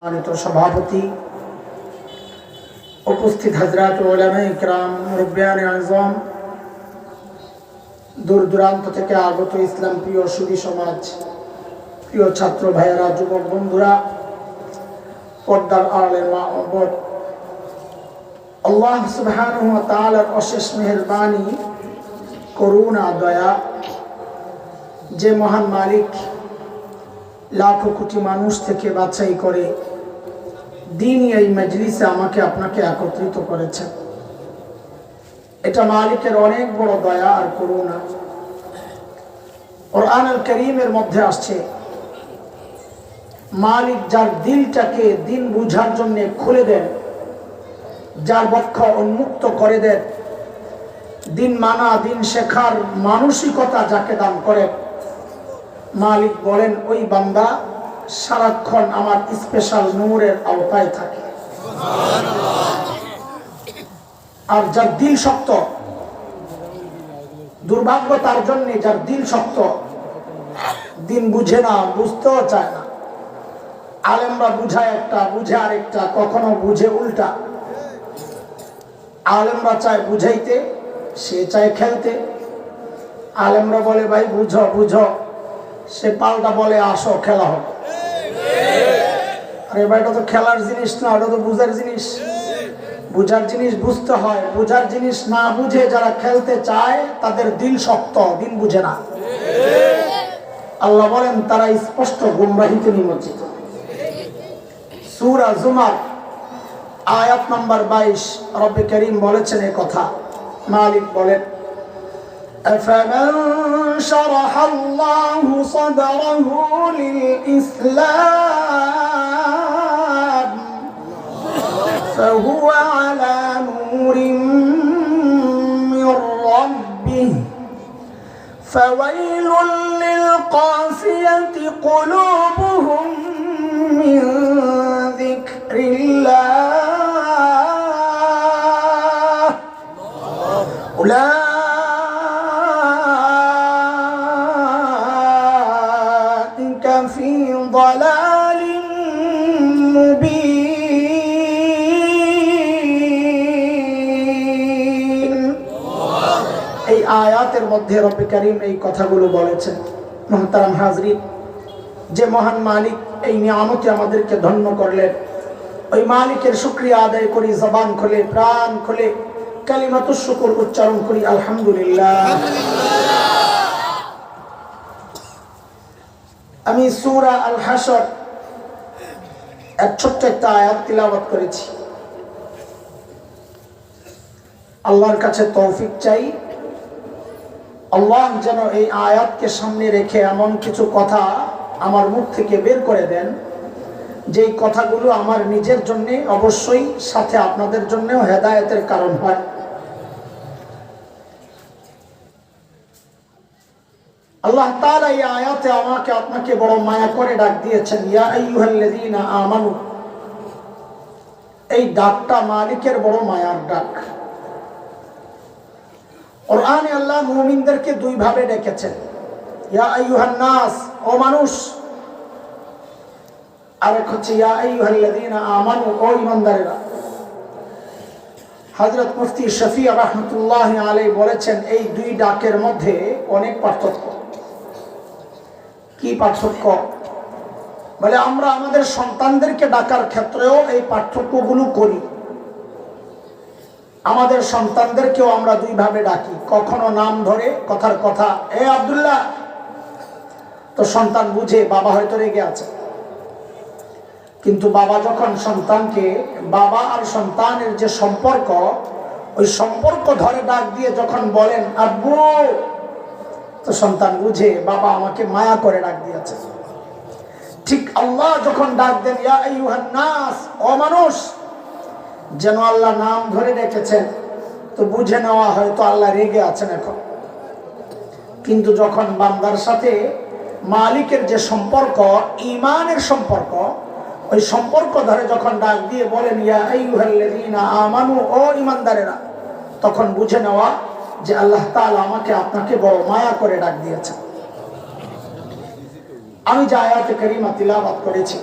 সভাপতি, উপস্থিত হযরত উলামায়ে কিরাম, মুরব্বিয়ানে আযম, দূর দূরান্ত থেকে আগত ইসলাম প্রিয় সুধী সমাজ, প্রিয় ছাত্র ভাইয়েরা, যুবক বন্ধুরা, পর্দার আড়ালের মা ও বোন, আল্লাহ সুবহানাহু ওয়া তাআলার অশেষ মেহেরবানি, করুণা, দয়া, যে মহান মালিক লাখো কোটি মানুষ থেকে বাছাই করে দিনই এই মজলিসে আমাকে আপনাকে একত্রিত করেছেন। এটা মালিকের অনেক বড় দয়া আর করুণা। কুরআনুল কারীমের মধ্যে আসছে, মালিক যার দিলটাকে দিন বুঝার জন্য খুলে দেন, যার বক্ষ উন্মুক্ত করে দেন, দিন মানা, দিন শেখার মানসিকতা যাকে দান করে, মালিক বলেন ওই বান্দা সারাক্ষণ আমার স্পেশাল নূরের আওতায় থাকে। আর যার দিল শক্ত, দুর্ভাগ্য তার জন্য, যার দিল শক্ত, দিন বুঝে না, বুঝতেও চায় না। আলেমরা বুঝায় একটা, বুঝে আরেকটা, কখনো বুঝে উল্টা। আলেমরা চায় বুঝাইতে, সে চায় খেলতে। আলেমরা বলে ভাই বুঝো বুঝো, সে পাল্টা বলে আসো খেলা হবে। আরে ভাই, এটা তো খেলার জিনিস না, ওটা তো বুঝার জিনিস। বুঝার জিনিস বুঝতে হয়। বুঝার জিনিস না বুঝে যারা খেলতে চায় তাদের দিল শক্ত, দিন বুঝে না। আল্লাহ বলেন তারা স্পষ্ট গুমরাহিতে নিমজ্জিত। সূরা জুমার আয়াত নম্বর 22 রব্বে কারীম বলেছেন এই কথা। মালিক বলেন, أفمن شرح الله صدره للإسلام فهو على نور من ربه فويل للقاسية قلوبهم من ذكر الله في ضلال মুবিন। এই আয়াতের মধ্যে রব্বে কারীম এই কথাগুলো বলেছেন। মুহতারাম হাজরিন, যে মহান মালিক এই নিয়ামতে আমাদেরকে ধন্য করলেন, ওই মালিকের শুকরিয়া আদায় করি, জবান খুলে, প্রাণ খুলে কালিমাতুশ শুকর উচ্চারণ করি, আলহামদুলিল্লাহ। আমি সূরা আল হাশর এক ছোট্ট একটা আয়াত তিলাওয়াত করেছি। আল্লাহর কাছে তৌফিক চাই, আল্লাহ যেন এই আয়াতকে সামনে রেখে এমন কিছু কথা আমার মুখ থেকে বের করে দেন, যেই কথাগুলো আমার নিজের জন্য, অবশ্যই সাথে আপনাদের জন্যও হেদায়েতের কারণ হয়। আল্লাহ তাআলা এই আয়াতে আমাকে আপনাকে বড় মায়া করে ডাক দিয়েছেন, ইয়া আইয়ুহাল্লাযীনা আমানু। এই ডাকটা মালিকের বড় মায়ার ডাক। কুরআনে আল্লাহ মুমিনদেরকে দুই ভাবে ডেকেছেন, ইয়া আইয়ুহান নাস, ও মানুষ, আর এক হচ্ছে ইয়া আইয়ুহাল্লাযীনা আমানু, ও ঈমানদারেরা। হযরত মুফতি শফি রাহমাতুল্লাহি আলাইহি বলেছেন এই দুই ডাকের মধ্যে অনেক পার্থক্য। কি পার্থক্য? বলে আমরা আমাদের সন্তানদেরকে ডাকার ক্ষেত্রেও এই পার্থক্যগুলো করি। আমাদের সন্তানদেরকেও আমরা দুই ভাবে ডাকি। কখনো নাম ধরে, কথার কথা, এ আব্দুল্লাহ, তো সন্তান বুঝে বাবা হয়তো রেগে আছে। কিন্তু বাবা যখন সন্তানকে, বাবা আর সন্তানের যে সম্পর্ক, ওই সম্পর্ক ধরে ডাক দিয়ে যখন বলেন আব্বু, তো সন্তান বুঝে বাবা আমাকে মায়া করে ডাক দিয়েছে। ঠিক আল্লাহ যখন ডাক দেন ইয়া আইয়ুহান নাস, ও মানুষ, যেন আল্লাহ নাম ধরে ডেকেছেন, তো বুঝে নেওয়া হয়তো আল্লাহ রেগে আছেন এখন। কিন্তু যখন বান্দার সাথে মালিকের যে সম্পর্ক, ঈমানের সম্পর্ক, ওই সম্পর্ক ধরে যখন ডাক দিয়ে বলেন ইয়া আইয়ুহাল্লাযীনা আমানু, ও ঈমানদারেরা, তখন বুঝে নেওয়া যে আল্লাহ তাআলা আমাকে আপনাকে বড় মায়া করে ডাক দিয়েছেন। আমি যে আয়াতে কারিমা তিলাওয়াত করেছি,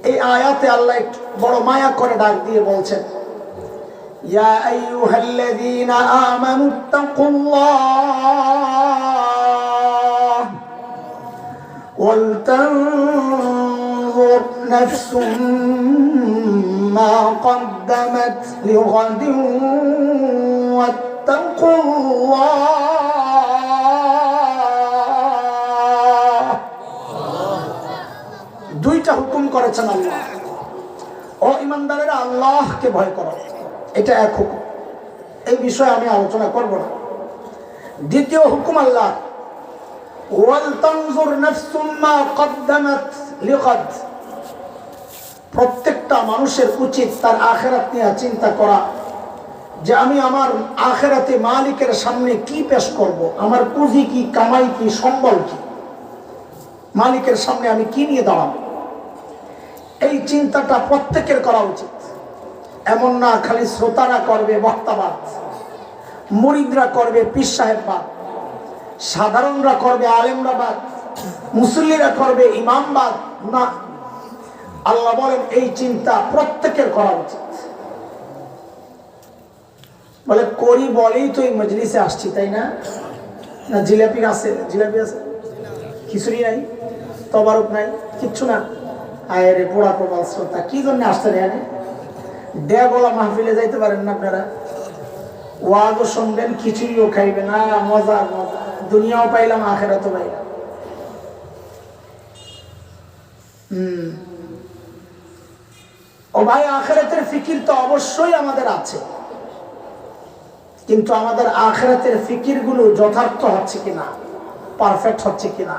এই আয়াতে আল্লাহ একটু বড় মায়া করে ডাক দিয়ে বলছেন, ইয়া আইয়ুহাল্লাযীনা আমানুত্তাকুল্লাহ ওয়াল তানজুর নাফসুম মা কদ্দামাত লিগাদিন ওয়াত্তাকুল্লাহ। দুইটা হুকুম করেছেন আল্লাহ। ও ইমানদারেরা, আল্লাহকে ভয় করো, এটা এক হুকুম, এই বিষয়ে আমি আলোচনা করব না। দ্বিতীয় হুকুম আল্লাহ, ওয়াল তানজুর নাফসুম মা কদ্দামাত লিগাদ। প্রত্যেকটা মানুষের উচিত তার আখিরাত নিয়ে চিন্তা করা, যে আমি আমার আখিরাতে মালিকের সামনে কি পেশ করব, আমার পুঁজি কি, কামাই কি, সম্বল কি, মালিকের সামনে আমি কি নিয়ে দাঁড়াবো। এই চিন্তাটা প্রত্যেকের করা উচিত। এমন না খালি শ্রোতারা করবে বক্তাবাদ, মুরিদরা করবে পীর সাহেববাদ, সাধারণরা করবে আলেমরাবাদ, মুসল্লিরা করবে ইমামবাদ। না, আল্লাহ বলেন এই চিন্তা প্রত্যেকের করা উচিত। বলে করি বলেই তো এই মজলিসে আসছি, তাই না? না জিলাপি আছে, জিলাপি আছে, খিচুড়ি নাই, তবারক নাই, কিচ্ছু না। আয় রে পোড়া প্রবাল শ্রোতা, কি জন্য আসতে রে? ডেগোলা মাহফিলে যাইতে পারেন না আপনারা? ওয়াজও শুনবেন, খিচুড়িও খাইবেন, মজা মজা, দুনিয়াও পাইলাম আখেরাতও পাইলাম। ও ভাই, আখেরাতের ফিকির তো অবশ্যই আমাদের আছে, কিন্তু আমাদের আখেরাতের ফিকির গুলো যথার্থ হচ্ছে কিনা, পারফেক্ট হচ্ছে কিনা,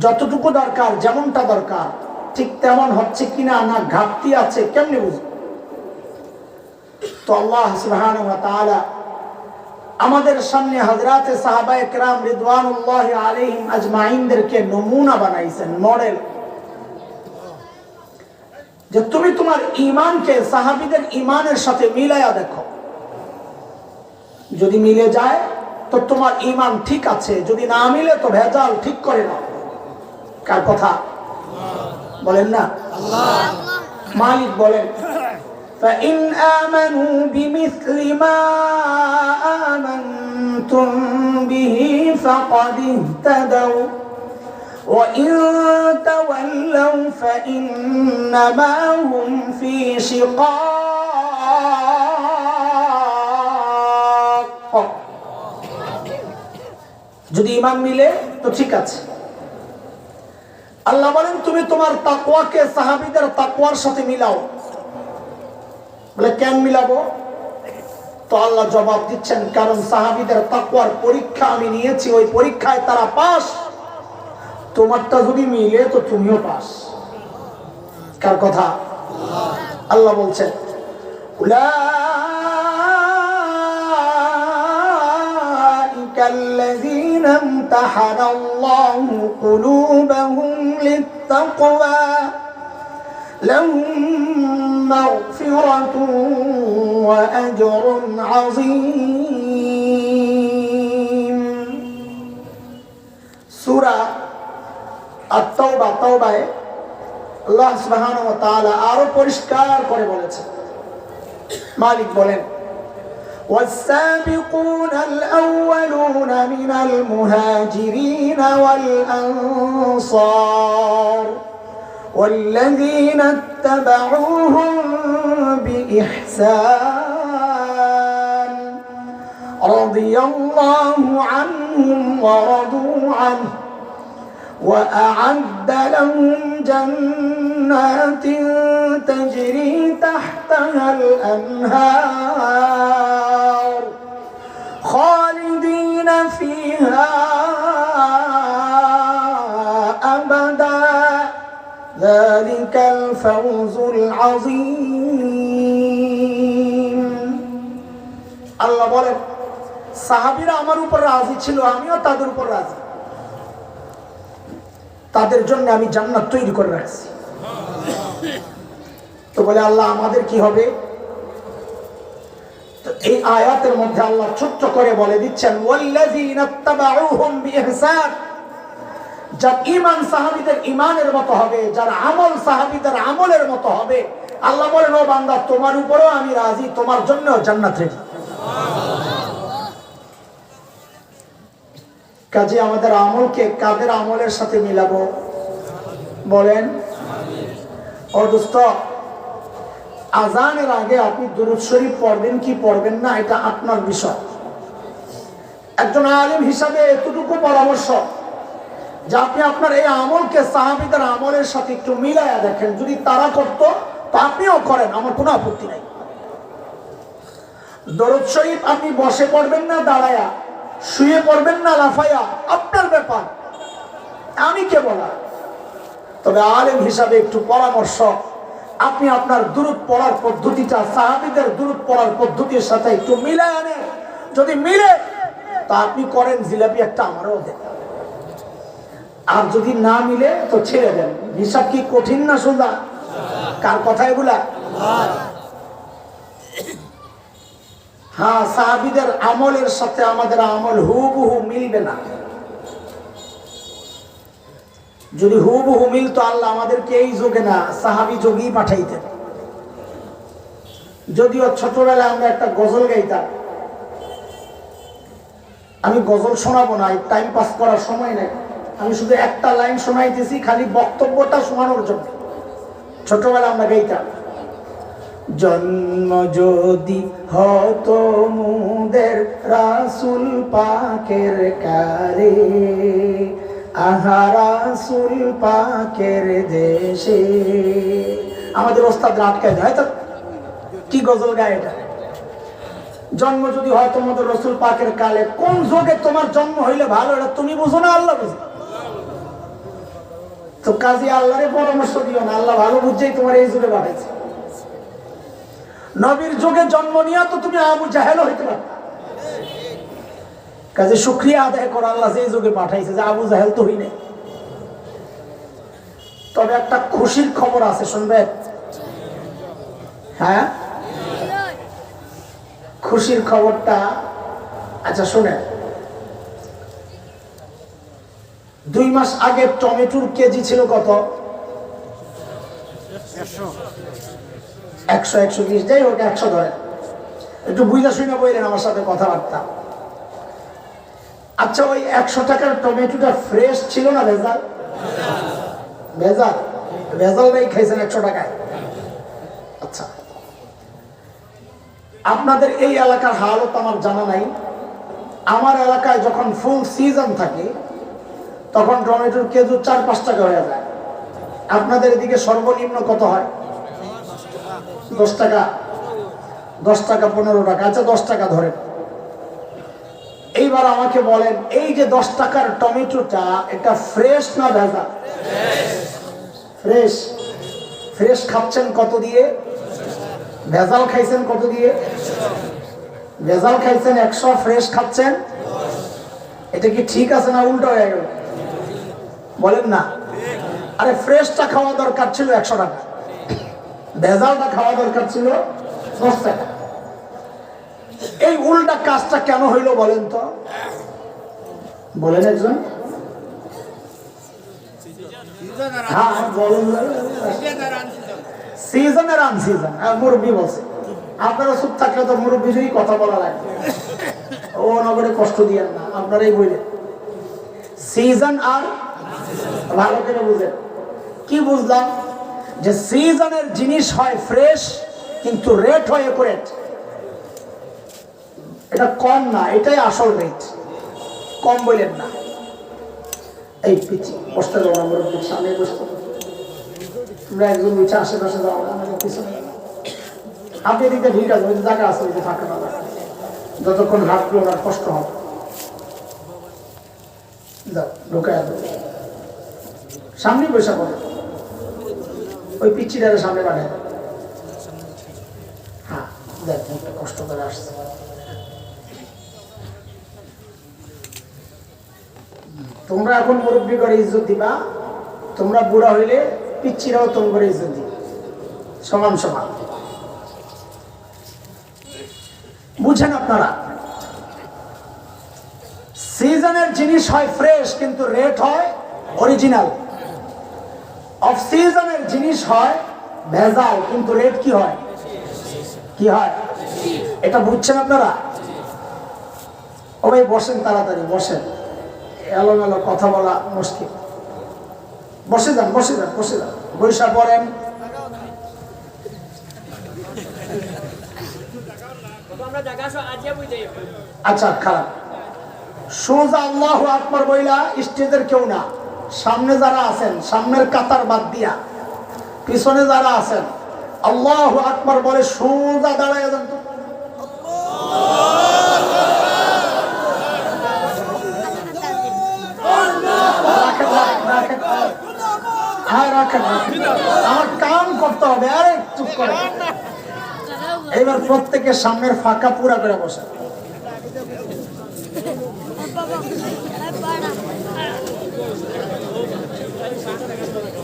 যতটুকু দরকার, যেমনটা দরকার ঠিক তেমন হচ্ছে কিনা, না ঘাটতি আছে, কেমনে বুঝবো? তো আল্লাহ সুবহানাহু ওয়া তাআলা আমাদের সামনে হযরতে সাহাবায়ে কেরাম রিদওয়ানুল্লাহি আলাইহিম আজমাইনদেরকে নমুনা বানাইছেন, মডেল, যে তুমি তোমার ঈমানকে সাহাবীদের ঈমানের সাথে মিলায়া দেখো। যদি মিলে যায় তো তোমার ঈমান ঠিক আছে, যদি না মিলে তো ভেজাল ঠিক করে নাও। কার কথা বলেন না? আল্লাহ। মালিক বলেন, فَإِنْ آمَنُوا بِمِثْلِ مَا آمَنْتُمْ بِهِ فَقَدِ اهْتَدَوْا وَإِنْ تَوَلَّوْا فَإِنَّمَا هُمْ فِي شِقَاقٍ। যদি ঈমান মিলে তো ঠিক আছে। আল্লাহ বলেন তুমি তোমার তাকওয়াকে সাহাবীদের তাকওয়ার সাথে মিলাও। বলে কেন মিলাবো? তো আল্লাহ জবাব দিচ্ছেন, কারণ সাহাবীদের তাকওয়ার পরীক্ষা আমি নিয়েছি, ওই পরীক্ষায় তারা পাস। তোমারটা যদি মিলে তো তুমিও পাস। কার কথা? আল্লাহ বলছেন, উলাইকাল্লাযীনা ইমতাহানাল্লাহু কুলুবাহুম লিত-তাকওয়া লাহুম মাগফিরাতুন ওয়া আজরুন আযীম। সূরা আত-তাওবা, তাওবায় আল্লাহ সুবহানাহু ওয়া তাআলা আরো পরিষ্কার করে বলেছেন। মালিক বলেন, والسابقون الأولون من المهاجرين والأنصار والذين اتبعوهم بإحسان رضي الله عنهم ورضوا عنه وأعد لهم جنات تجري تحتها الأنهار خالدين فيها أبدا ذلك الفوز العظيم। আল্লাহ বলেন, সাহাবীরা আমার উপর রাজি ছিল, আমিও তাদের উপর রাজি। তাদের জন্য আমি জান্নাত তৈরি করে রাখছি। তো বলে আল্লাহ আমাদের কি হবে? তো এই আয়াতের মধ্যে আল্লাহ ছোট্ট করে বলে দিচ্ছেন, ওয়াল্লাযীনা ইত্তাবাউহুম বিইহসান, যার ঈমান সাহাবীদের ঈমানের মতো হবে, যার আমল সাহাবীদের আমলের মতো হবে, আল্লাহ বলেন, ও বান্দা তোমার উপরেও আমি রাজি, তোমার জন্য জান্নাত রেডি। কাজে আমাদের আমলকে কাদের আমলের সাথে মিলাবো বলেন? ও দোস্ত, আজানের আগে আপনি দুরূদ শরীফ পড়বেন কি পড়বেন না এটা আপনার বিষয়। একজন আলেম হিসাবে এতটুকু পরামর্শ যে আপনি আপনার এই আমলকে সাহাবীদের আমলের সাথে একটু মিলায়া দেখেন, যদি তারা করতো তো আপনিও করেন, আমার কোনো আপত্তি নাই। দরুদ শরীফ আপনি বসে পড়বেন না দাঁড়ায়া, শুয়ে পড়বেন না লাফায়া, আপনার ব্যাপার, আমি কে বলা। তবে আলেম হিসাবে একটু পরামর্শ, আপনি আপনার দুরূদ পড়ার পদ্ধতিটা সাহাবীদের দুরূদ পড়ার পদ্ধতির সাথে একটু মিলায় আনেন। যদি মিলে তা আপনি করেন, জিলাপি একটা আমারও দেন। আর যদি না মিলে তো ছেড়ে দেন। হিসাব কি কঠিন না সোজা? কার কথা এগুলা? হ্যাঁ, সাহাবীদের আমলের সাথে আমাদের আমল হুবহু মিলবে না। যদি হুবহু মিলতো আল্লাহ আমাদেরকে এই যুগে না সাহাবী যুগেই পাঠাইতেন। যদিও ছোটবেলায় আমরা একটা গজল গাইতাম, আমি গজল শোনাবো না, টাইম পাস করার সময় নাই, আমি শুধু একটা লাইন শোনাইতেছি খালি বক্তব্যটা শোনানোর জন্য। ছোটবেলা আমরা গাইতাম, জন্ম যদি হতো মুদের রাসূল পাকের কারে, আহা রাসূল পাকের দেশে। আমাদের ওস্তাদ আটকায় দেয়, তো কি গজল গায় এটা? জন্ম যদি হয় তোমাদের রাসূল পাকের কালে, কোন যুগে তোমার জন্ম হইলে ভালো এটা তুমি বুঝো না আল্লাহ বুঝে? তো কাজী আল্লাহরে পরামর্শ দিও না, আল্লাহ ভালো বুঝছেই তোমার এই যুগে পাঠাইছে। নবীর যুগে জন্ম নিয়ে তো তুমি আবু জাহেল হইতে পারো। কাজে শুকরিয়া আদায় করো আল্লাহ যে যুগে পাঠাইছে, যে আবু জাহেল তো হই নাই। তবে একটা খুশির খবর আছে, শুনবেন? হ্যাঁ, খুশির খবরটা আচ্ছা শুনে। 2 মাস আগে টমেটোর কেজি ছিল কত? 100-120, যাই হোক 100 ধরে। একটু বুঝা শুনে বললেন আমার সাথে কথাবার্তা। আচ্ছা, ওই 100 টাকার টমেটোটা ফ্রেশ ছিল না ভেজাল? ভেজাল, ভেজালটাই খাইছেন 100 টাকায়। আচ্ছা, আপনাদের এই এলাকার হালত আমার জানা নাই। আমার এলাকায় যখন ফুল সিজন থাকে তখন টমেটোর কেজি 4-5 টাকা হয়ে যায়। আপনাদের এদিকে সর্বনিম্ন কত হয়? 10 টাকা, 10 টাকা, 15 টাকা। আচ্ছা 10 টাকা ধরেন। এইবার আমাকে বলেন, এই যে 10 টাকার টমেটোটা এটা ফ্রেশ না ভেজাল? ফ্রেশ। ফ্রেশ খাচ্ছেন কত দিয়ে? ভেজাল খাইছেন কত দিয়ে? ভেজাল খাইছেন 100, ফ্রেশ খাচ্ছেন। এটা কি ঠিক আছে না উল্টো হয়ে গেল? বলেন না। আরে ফ্রেশটা খাওয়া দরকার ছিল 100 টাকা, ভেজালটা খাওয়া দরকার ছিল 10 টাকা। এই উল্টা কাজটা কেন হইল বলেন তো? বলেন একজন। হ্যাঁ বলেন। সিজনের আনসিজন। মুরব্বী বলছে, আপনারা চুপ থাকলে তো মুরব্বীদেরই কথা বলা লাগে। ও নগরে কষ্ট দিয়েন না, আপনারাই বললেন সিজন আর ভালো করে বুঝেন। কি বুঝলাম? যে সিজনের জিনিস হয় ফ্রেশ, কিন্তু রেট হয় একুরেট। এটা কম না, এটাই আসল রেট। কম বলেন না। এই পিছি বসতে যাও না, মুরব্বীর সামনে বসতে। তোমরা একজন নিচে আশেপাশে যাও না, পিছনে। আপনি এদিকে ঠিক আছে, ওই যে জায়গা আছে, ওই যে থাকে না, যতক্ষণ হাঁটলো ওনার কষ্ট হবে। ঢুকায় সামনে বসে পড়ে, ওই পিচ্ছিটারে সামনে বানায়। হ্যাঁ দেখ, কষ্ট করে আসছে। তোমরা এখন মুরব্বী করে ইজ্জত দিবা, তোমরা বুড়া হইলে পিচ্ছিরাও তোম করে ইজ্জত দিবে, সমান সমান। বুঝেন আপনারা? সিজনের জিনিস হয় ফ্রেশ, কিন্তু রেট হয় অরিজিনাল। অফ সিজনের জিনিস হয় ভেজাল, কিন্তু রেট কি হয়? কি হয়? এটা বুঝছেন আপনারা? ও ভাই বসেন, তাড়াতাড়ি বসেন, এলোমেলো কথা বলা মুশকিল। বসে যান, বসে যান, বসে যান, বৈশা পড়েন। আচ্ছা, খারাপ। সোজা আল্লাহু আকবার বইলা স্টেজের কেউ না, সামনে যারা আছেন, সামনের কাতার বাদ দিয়া পিছনে যারা আছেন, আল্লাহু আকবার বলে সোজা দাঁড়ায় যান তো। আমার কাম করতে হবে, আরে চুপ করে। এবার প্রত্যেকের সামনের ফাঁকা পুরা করে বসে।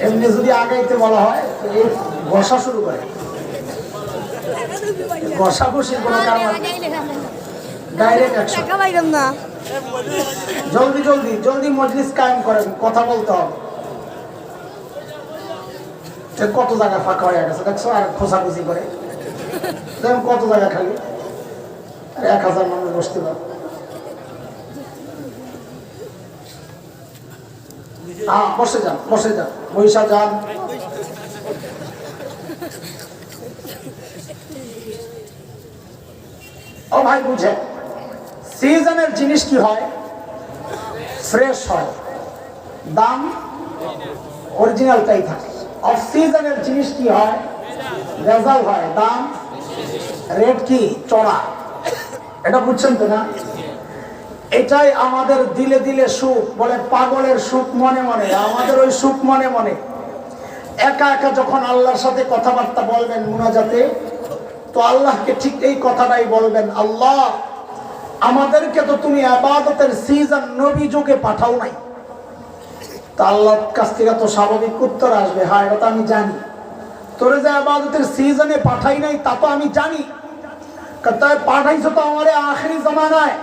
এমনি যদি আগাইতে বলা হয় বসা শুরু করে, বসা বসির কোনো কারণ ডাইরেক্ট অ্যাকশন। জলদি জলদি জলদি মজলিস কায়েম করেন, কথা বলতে হবে। কত জায়গা ফাঁকা হয়ে গেছে দেখছো, আর খোঁচাখুচি করে দেখুন কত জায়গা খালি, 1000 মানুষ বসতে পারে। হ্যাঁ, বসে যান, বসে যান, বৈশা যান। ও ভাই বুঝে, সিজনের জিনিস কি হয়? ফ্রেশ হয়, দাম অরিজিনালটাই থাকে। অফ সিজনের জিনিস কি হয়? ভেজাল হয়, দাম রেট কি চড়া। এটা বুঝছেন তো না? এটাই আমাদের দিলে দিলে সুখ, বলে পাগলের সুখ মনে মনে। আমাদের ওই সুখ মনে মনে। একা একা যখন আল্লাহর সাথে কথাবার্তা বলবেন মুনাজাতে, তো আল্লাহকে ঠিক এই কথাটাই বলবেন, আল্লাহ আমাদেরকে তো তুমি ইবাদতের সিজন নবী যুগে পাঠাও নাই। তা আল্লাহর কাছ থেকে তো স্বাভাবিক উত্তর আসবে, হ্যাঁ এটা তো আমি জানি। তোরে যে ইবাদতের সিজনে পাঠাই নাই তা তো আমি জানি, তাই পাঠাইছো তো আমারে আখেরি জামানায়,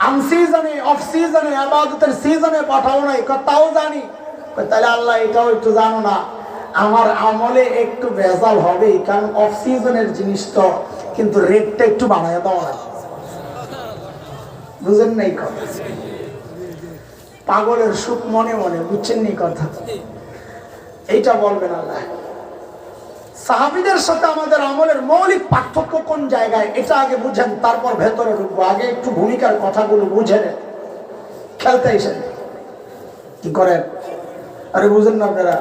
আন সিজনে অফ সিজনে ইবাদতের সিজনে পাঠাও নাই, তাও জানি। তাহলে আল্লাহ এটাও একটু জানো না, আমার আমলে একটু ভেজাল হবে, কারণ অফ সিজনের জিনিস তো, কিন্তু রেটটা একটু বাড়ায় দেওয়া হয়। বুঝেন নাই কথা? পাগলের সুখ মনে মনে, বুঝছেন নি কথা? এইটা বলবেন আল্লাহ। সাহাবীদের সাথে আমাদের আমলের মৌলিক পার্থক্য কোন জায়গায়, এটা আগে বুঝেন, তারপর ভেতরে ঢুকবো। আগে একটু ভূমিকার কথাগুলো বুঝে নেন। খেলতে এসেন কি করেন? আরে বুঝেন না আপনারা?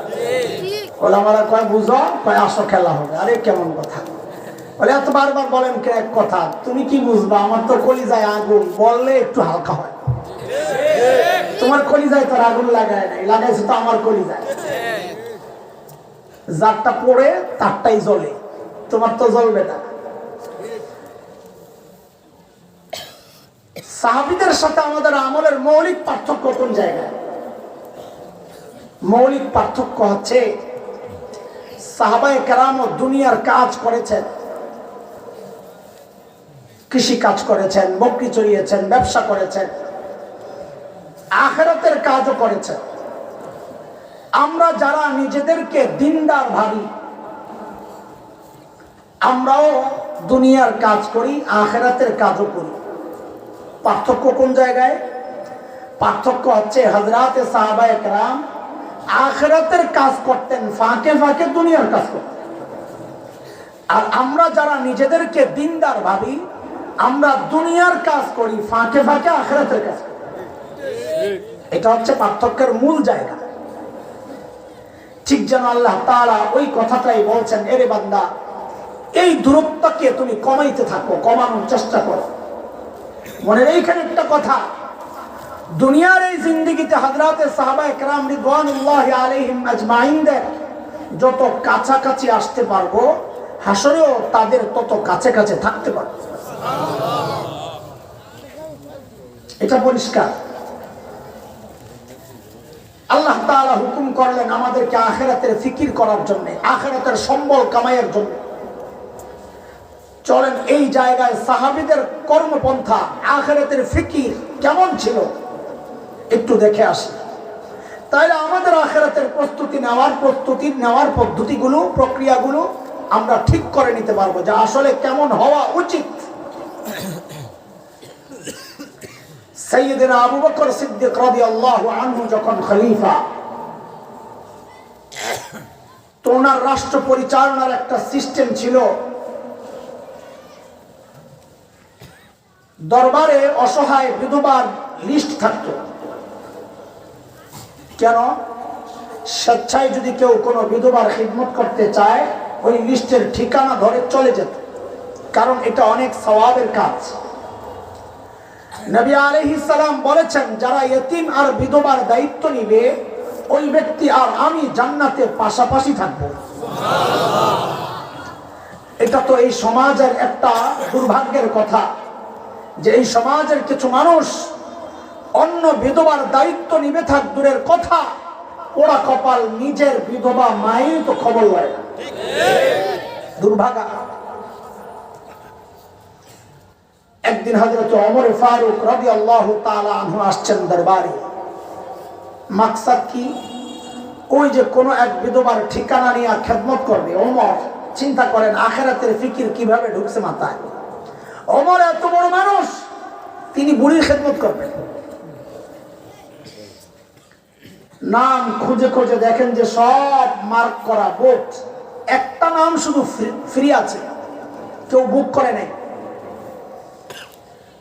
ওলামারা কয় বুঝো, কয় আসো খেলা হবে। আরে কেমন কথা বলে, এত বারবার বলেন কে এক কথা, তুমি কি বুঝবা? আমার তো কলিজায় আগুন, বললে একটু হালকা হয়। তোমার কলিজায় তো আগুন লাগায় নাই, লাগাইছে তো আমার কলিজায়। যারটা পড়ে তারটাই জ্বলে, তোমার তো জ্বলবে না। সাহাবীদের সাথে আমাদের আমলের মৌলিক পার্থক্য কোন জায়গায়? মৌলিক পার্থক্য হচ্ছে, সাহাবায়ে কেরাম দুনিয়ার কাজ করেছেন, কৃষি কাজ করেছেন, বকরি চড়িয়েছেন, ব্যবসা করেছেন, আখিরাতের কাজও করেছেন। আমরা যারা নিজেদেরকে দিনদার ভাবি, আমরাও দুনিয়ার কাজ করি, আখিরাতের কাজও করি। পার্থক্য কোন জায়গায়? পার্থক্য হচ্ছে হযরতে সাহাবায়ে কেরাম আখিরাতের কাজ করতেন, ফাঁকে ফাঁকে দুনিয়ার কাজ করতেন। আর আমরা যারা নিজেদেরকে দিনদার ভাবি, আমরা দুনিয়ার কাজ করি, ফাঁকে ফাঁকে আখিরাতের কাজ করি। এটা হচ্ছে পার্থক্যের মূল জায়গা। ঠিক যেন আল্লাহ তাআলা ওই কথাটাই বলছেন, এরে বান্দা, এই দূরত্বকে তুমি কমাইতে থাকো, কমানোর চেষ্টা করো। মনে এইখানে একটা কথা, দুনিয়ার এই জিন্দেগিতে হযরতে সাহাবায়ে কেরাম রিদওয়ানুল্লাহি আলাইহিম আজমাইনদের যত কাছাকাছি আসতে পারবো, হাসরেও তাদের তত কাছে কাছে থাকতে পারবো। এটা পরিষ্কার। আল্লাহ তাআলা হুকুম করলেন আমাদেরকে আখিরাতের ফিকির করার জন্য, আখিরাতের সম্বল কামাইয়ের জন্য। চলেন এই জায়গায় সাহাবীদের কর্মপন্থা, আখিরাতের ফিকির কেমন ছিল একটু দেখে আসি। তাহলে আমাদের আখিরাতের প্রস্তুতি নেওয়ার পদ্ধতিগুলো, প্রক্রিয়াগুলো আমরা ঠিক করে নিতে পারবো যে আসলে কেমন হওয়া উচিত। সাইয়্যিদনা আবু বকর সিদ্দিক রাদিয়াল্লাহু আনহু যখন খলিফা, তো ওনার রাষ্ট্র পরিচালনার একটা সিস্টেম ছিল। দরবারে অসহায় বিধবার লিস্ট থাকতো। কেন? স্বেচ্ছায় যদি কেউ কোনো বিধবার খিদমত করতে চায়, ওই লিস্টের ঠিকানা ধরে চলে যেত, কারণ এটা অনেক সওয়াবের কাজ। নবী আলাইহিস সালাম বলেছেন, যারা ইতিম আর বিধবার দায়িত্ব নিবে, ওই ব্যক্তি আর আমি জান্নাতে পাশাপাশি থাকবো। এটা তো এই সমাজের একটা দুর্ভাগ্যের কথা যে এই সমাজের কিছু মানুষ অন্য বিধবার দায়িত্ব নিবে থাক দূরের কথা, ওরা কপাল নিজের বিধবা মায়ের তো খবর লয় না। দুর্ভাগা। একদিন হযরত ওমর ফারুক রাদিয়াল্লাহু তাআলা আনহু আসছেন দরবারে। মাকসাদ কি? ওই যে কোন এক বিধবার ঠিকানা নিয়ে খেদমত করবে। ওমর চিন্তা করেন আখিরাতের ফিকির কিভাবে ঢুকছে মাথায়। ওমর এত বড় মানুষ, তিনি বুড়ির খেদমত করবেন। নাম খুঁজে খুঁজে দেখেন যে সব মার্ক করা বোট, একটা নাম শুধু ফ্রি আছে, কেউ বুক করে নাই।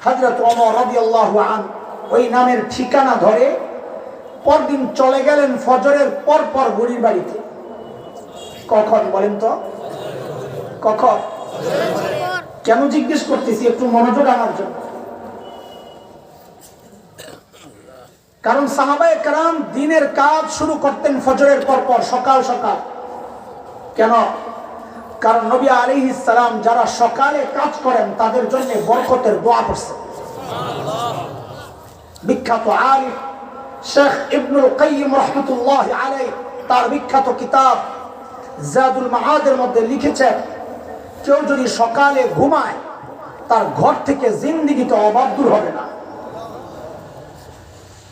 হযরত ওমর রাদিয়াল্লাহু আনহু ওই নামের ঠিকানা ধরে পরদিন চলে গেলেন ফজরের পর বুড়ির বাড়িতে। কখন বলেন তো? কখন? কেন জিজ্ঞেস করতেছি? একটু মনোযোগ আনার জন্য। কারণ সাহাবায়ে কেরাম দিনের কাজ শুরু করতেন ফজরের পর সকাল সকাল। কেন? কারণ নবী আলাইহিস সালাম যারা সকালে কাজ করেন তাদের জন্য বরকতের দোয়া করছেন। বিখ্যাত আলিম শেখ ইবনুল কাইয়িম রাহমাতুল্লাহি আলাইহি তার বিখ্যাত কিতাব জাদুল মাআদের মধ্যে লিখেছেন, কেউ যদি সকালে ঘুমায় তার ঘর থেকে জিন্দেগিতে অভাব দূর হবে না।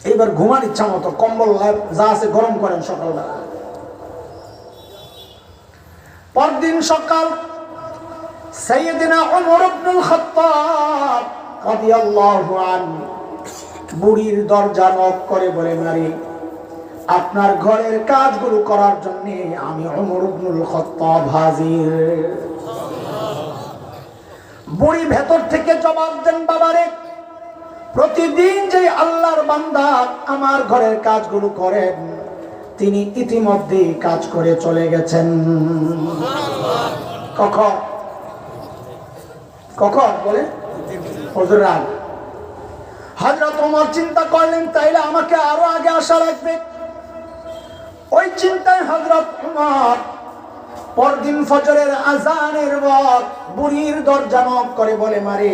এইবার ঘুমান ইচ্ছা মতো কম্বল যা আছে গরম করেন সকালবেলা। পরদিন সকাল সাইয়্যিদনা ওমর ইবনুল খাত্তাব রাদিয়াল্লাহু আনহু বুড়ির দরজা নক করে বলে, নারী আপনার ঘরের কাজগুলো করার জন্য আমি ওমর ইবনুল খাত্তাব হাজির। বুড়ি ভেতর থেকে জবাব দেন, বাবারে প্রতিদিন যে আল্লাহর বান্দা আমার ঘরের কাজগুলো করেন, তিনি ইতিমধ্যে কাজ করে চলে গেছেন। কখন? কখন বলে? ফজর আগে। হযরত ওমর চিন্তা করলেন, তাইলে আমাকে আরো আগে আসা লাগবে। ওই চিন্তায় হযরত ওমর পরদিন ফজরের আজানের ওয়াক্ত বুড়ির দরজা নক করে বলে, মারে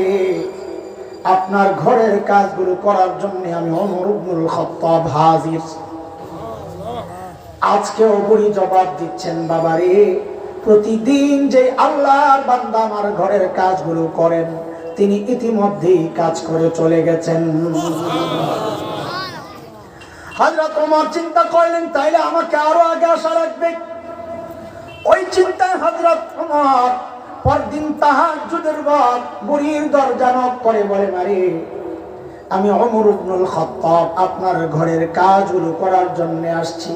আপনার ঘরের কাজগুলো করার জন্য আমি ওমর ইবনুল খাত্তাব হাজির। আজকেও বুড়ি জবাব দিচ্ছেন, বাবারে প্রতিদিন যে আল্লাহর বান্দা আমার ঘরের কাজগুলো করেন, তিনি ইতিমধ্যেই কাজ করে চলে গেছেন। হযরত ওমর চিন্তা করলেন, তাইলে আমাকে আরো আগে আসা লাগবে। ওই চিন্তায় হযরত ওমর পরদিন তাহাজ্জুদের ওয়াক্ত বুড়ির দরজা নক করে বলে, মারে আমি ওমর ইবনুল খাত্তাব আপনার ঘরের কাজগুলো করার জন্য আসছি।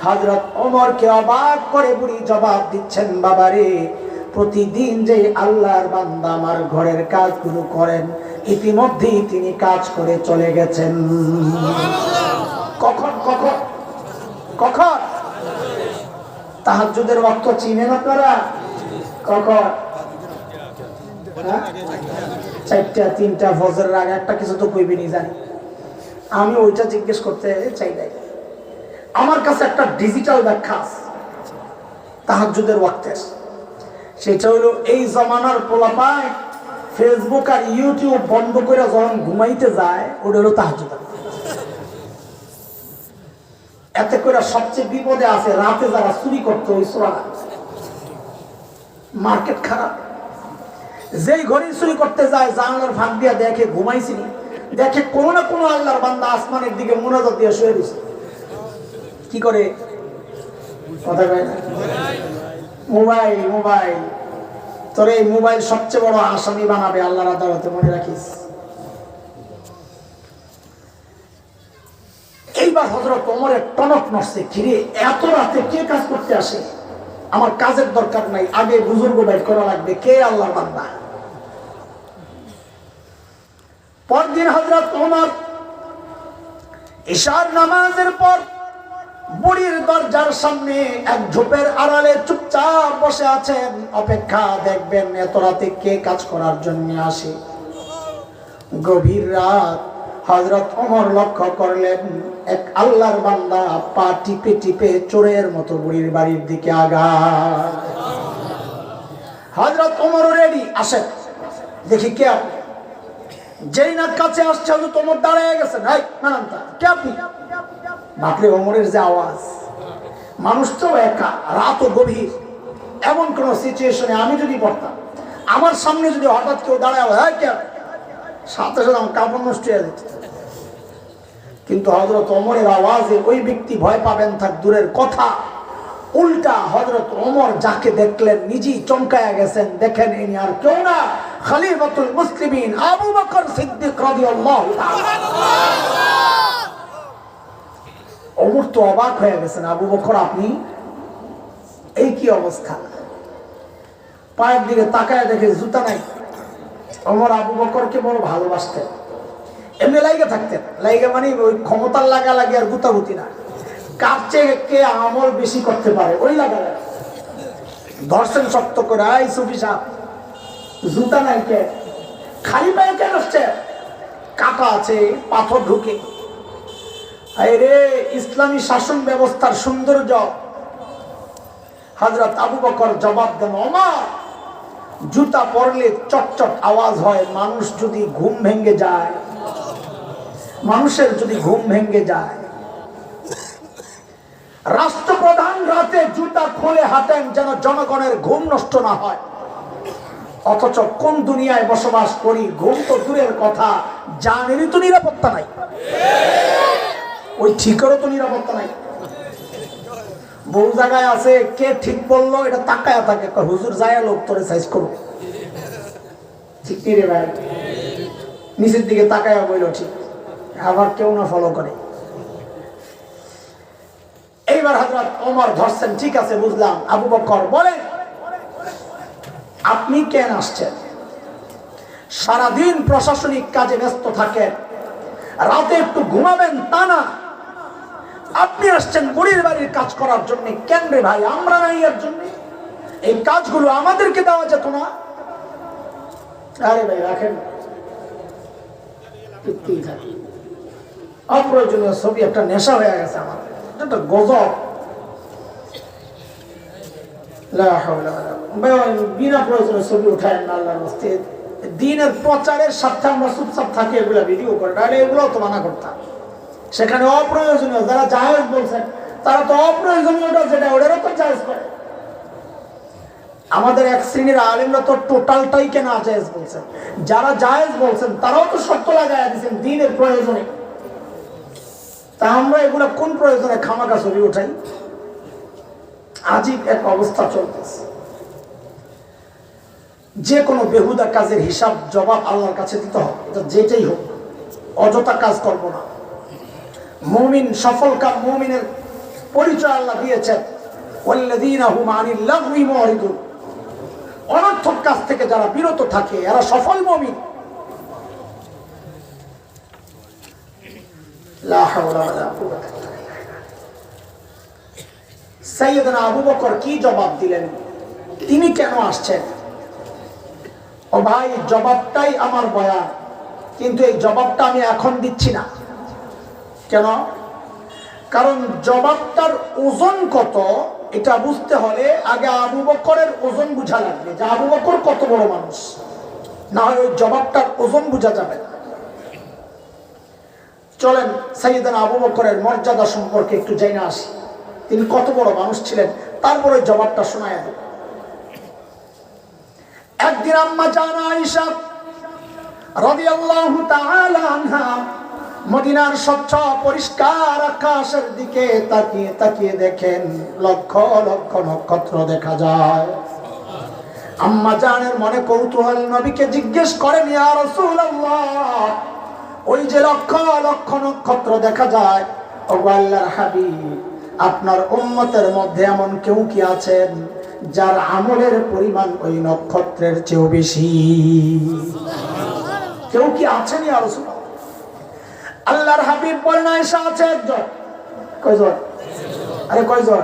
হযরত ওমরকে অবাক করে বুড়ি জবাব দিচ্ছেন, বাবারে প্রতিদিন যে আল্লাহর বান্দা আমার ঘরের কাজগুলো করেন, ইতিমধ্যেই তিনি কাজ করে চলে গেছেন। কখন? কখন? কখন? তাহাজ্জুদের ওয়াক্ত চিনেন আপনারা? কখন? 4টা 3টা ফজরের আগে একটা কিছু তো কইবেনি জানি। আমি ওইটা জিজ্ঞেস করতে চাই নাই। আমার কাছে একটা ডিজিটাল ব্যাখ্যা আছে তাহাজ্জুদের ওয়াক্তের। সেটা হলো, এই জমানার পোলাপায় ফেসবুক আর ইউটিউব বন্ধ করে যখন ঘুমাইতে যায়, ওটা হলো তাহাজ্জুদ। এতে করে সবচেয়ে বিপদে আছে রাতে যারা চুরি করতো, ওই চোরারা। মার্কেট খারাপ, যেই ঘরে চুরি করতে যায় জানালার ফাঁক দিয়া দেখে ঘুমাইছিনি, দেখে কোনো না কোনো আল্লাহর বান্দা আসমানের দিকে মুনাজাত দিয়ে শুয়ে রয়েছে। কি করে? কথা কয় না? মোবাইল মোবাইল, তোর এই মোবাইল সবচেয়ে বড় আসামি বানাবে আল্লাহর আদালতে, মনে রাখিস। এইবার হযরত ওমরের টনক নড়ছে, কিরে এত রাতে কে কাজ করতে আসে? আমার কাজের দরকার নাই, আগে বুজুর্গ বাইর করা লাগবে, কে আল্লাহর বান্দা। পরদিন হযরত ওমর ইশার নামাজের পর বুড়ির দরজার সামনে এক ঝোপের আড়ালে চুপচাপ বসে আছেন, অপেক্ষা দেখবেন এত রাতে কে কাজ করার জন্য আসে। গভীর রাত, হযরত ওমর লক্ষ্য করলেন এক আল্লাহর বান্দা পা টিপে টিপে চোরের মতো বুড়ির বাড়ির দিকে আগায়। হযরত ওমর রেডি, আসেন দেখি কে আপনি। যেই না কাছে আসছে হযরত ওমর দাঁড়িয়ে গেছেন, এই মানান্তা কে আপনি? বাপরে, ওমরের যে আওয়াজ! মানুষ তো একা, রাতও গভীর, এমন কোন সিচুয়েশনে আমি যদি পড়তাম, আমার সামনে যদি হঠাৎ কেউ দাঁড়ায়, হ্যাঁ কে? সাথে সাথে আমার কাপড় নষ্ট হয়ে যেত। কিন্তু হযরত ওমরের আওয়াজে ওই ব্যক্তি ভয় পাবেন থাক দূরের কথা, উল্টা হযরত ওমর যাকে দেখলেন নিজেই চমকায়া গেছেন। দেখেন ইনি আর কেউ না, খলিফাতুল মুসলিমিন আবু বকর সিদ্দিক রাদিয়াল্লাহু তাআলা। ওমর তো অবাক হয়ে গেছেন, আবু বকর আপনি, এই কি অবস্থা? পায়ের দিকে তাকায় দেখে জুতা নাই। ওমর আবু বকরকে বড় ভালোবাসতেন, এমনি লাইগে থাকতেন। লাইগে মানে ওই ক্ষমতার লাগা লাগে আর গুতাগুতি না, কার চেয়ে কে আমল বেশি করতে পারে ওই লাগা লাগে। ধরছেন শক্ত করে, এই সুফি সাহেব জুতা নাই কে? খালি পায়ে কেন আসছে? কাটা আছে, পাথর ঢুকে। আরে ইসলামী শাসন ব্যবস্থার সৌন্দর্য। হযরত আবু বকর জবাব দেন, ওমর জুতা পরলে চটচট আওয়াজ হয়, মানুষ যদি ঘুম ভেঙে যায়, মানুষের যদি ঘুম ভেঙে যায়। রাষ্ট্রপ্রধান রাতে জুতা খুলে হাঁটেন যেন জনগণের ঘুম নষ্ট না হয়। অথচ কোন দুনিয়ায় বসবাস করি, ঘুম তো দূরের কথা, জানেরই তো নিরাপত্তা নাই, ওই ঠিকেরও তো নিরাপত্তা নাই। বহু জায়গায় আছে কে ঠিক বললো এটা তাকায়া থাকে, হুজুর যায় লোক তোরে সাইজ করো, ঠিক রে ভাই, নিচের দিকে তাকায়া বলল ঠিক, আবার কেউ না ফলো করে। এইবার হযরত ওমর ধরছেন, ঠিক আছে বুঝলাম, আবু বকর বলেন আপনি কেন আসছেন? সারাদিন প্রশাসনিক কাজে ব্যস্ত থাকেন, রাতে একটু ঘুমাবেন তা না, আপনি আসছেন বুড়ির বাড়ির কাজ করার জন্য। কেন রে ভাই, আমরা নাই এর জন্য? এই কাজগুলো আমাদেরকে দেওয়া যেত না? আরে ভাই রাখেন, অপ্রয়োজনীয় ছবি একটা নেশা হয়ে গেছে আমার, একটা গজব। বিনা প্রয়োজনীয় ছবি উঠায় না, আল্লাহর রাস্তে দিনের প্রচারের স্বার্থে আমরা চুপচাপ থাকি, এগুলা ভিডিও করে, তাহলে এগুলো তো মানা করতাম। সেখানে অপ্রয়োজনীয় যারা জায়েজ বলছেন, তারা তো অপ্রয়োজনীয়টা যেটা ওটারও তো জায়েজ করে। আমাদের এক শ্রেণীর আলেমরা তো টোটালটাই কেন জায়েজ বলছেন, যারা জায়েজ বলছেন তারাও তো শর্ত লাগাইয়া দিচ্ছেন দিনের প্রয়োজনে। তা আমরা এগুলা কোন প্রয়োজনে খামাখা ছবি উঠাই? আজীব এক অবস্থা চলতেছে। যে কোনো বেহুদা কাজের হিসাব জবাব আল্লাহর কাছে দিতে হবে, এটা যেটাই হোক, অযথা কাজ করব না। মুমিন সফল কাম, মুমিনের পরিচয় আল্লাহ দিয়েছেন, ওয়াল্লাযীনা হুম আনিল লাগবি মুরিদুন, অনর্থক কাজ থেকে যারা বিরত থাকে এরা সফল মুমিন। লা হাওলা ওয়ালা কুওয়াতা ইল্লা বিল্লাহ। সাইয়েদনা আবু বকর কি জবাব দিলেন? তিনি কেন আসছেন? ও ভাই, জবাবটাই আমার বয়ান, কিন্তু এই জবাবটা আমি এখন দিচ্ছি না। কেন? কারণ জবাবটার ওজন কত এটা বুঝতে হলে আগে আবু বকরের ওজন বুঝা লাগবে, যে আবু বকর কত বড় মানুষ, না হয় ওই জবাবটার ওজন বুঝা যাবে না। চলেন সাইয়েদনা আবু বকরের মর্যাদা সম্পর্কে একটু জেনে আসি, তিনি কত বড় মানুষ ছিলেন, তারপরে জবাবটা শোনায়া দেব। একদিন আম্মা জান আয়েশা রাদিয়াল্লাহু তাআলা আনহা মদিনার স্বচ্ছ পরিষ্কার আকাশের দিকে তাকিয়ে তাকিয়ে দেখেন লক্ষ লক্ষ নক্ষত্র দেখা যায়। আম্মা জানের মনে কৌতূহল, নবীকে জিজ্ঞেস করেন, ইয়া রাসূলুল্লাহ, ওই যে লক্ষ লক্ষ নক্ষত্র দেখা যায়, ওগো আল্লাহর হাবিব, আপনার উম্মতের মধ্যে এমন কেউ কি আছেন যার আমলের পরিমাণ ওই নক্ষত্রের চেয়েও বেশি? কেউ কি আছেন ইয়া রাসূলুল্লাহ? আল্লাহর হাবিব বলেন, আয়েশা আছে একজন। কয়জন? আরে কয়জন?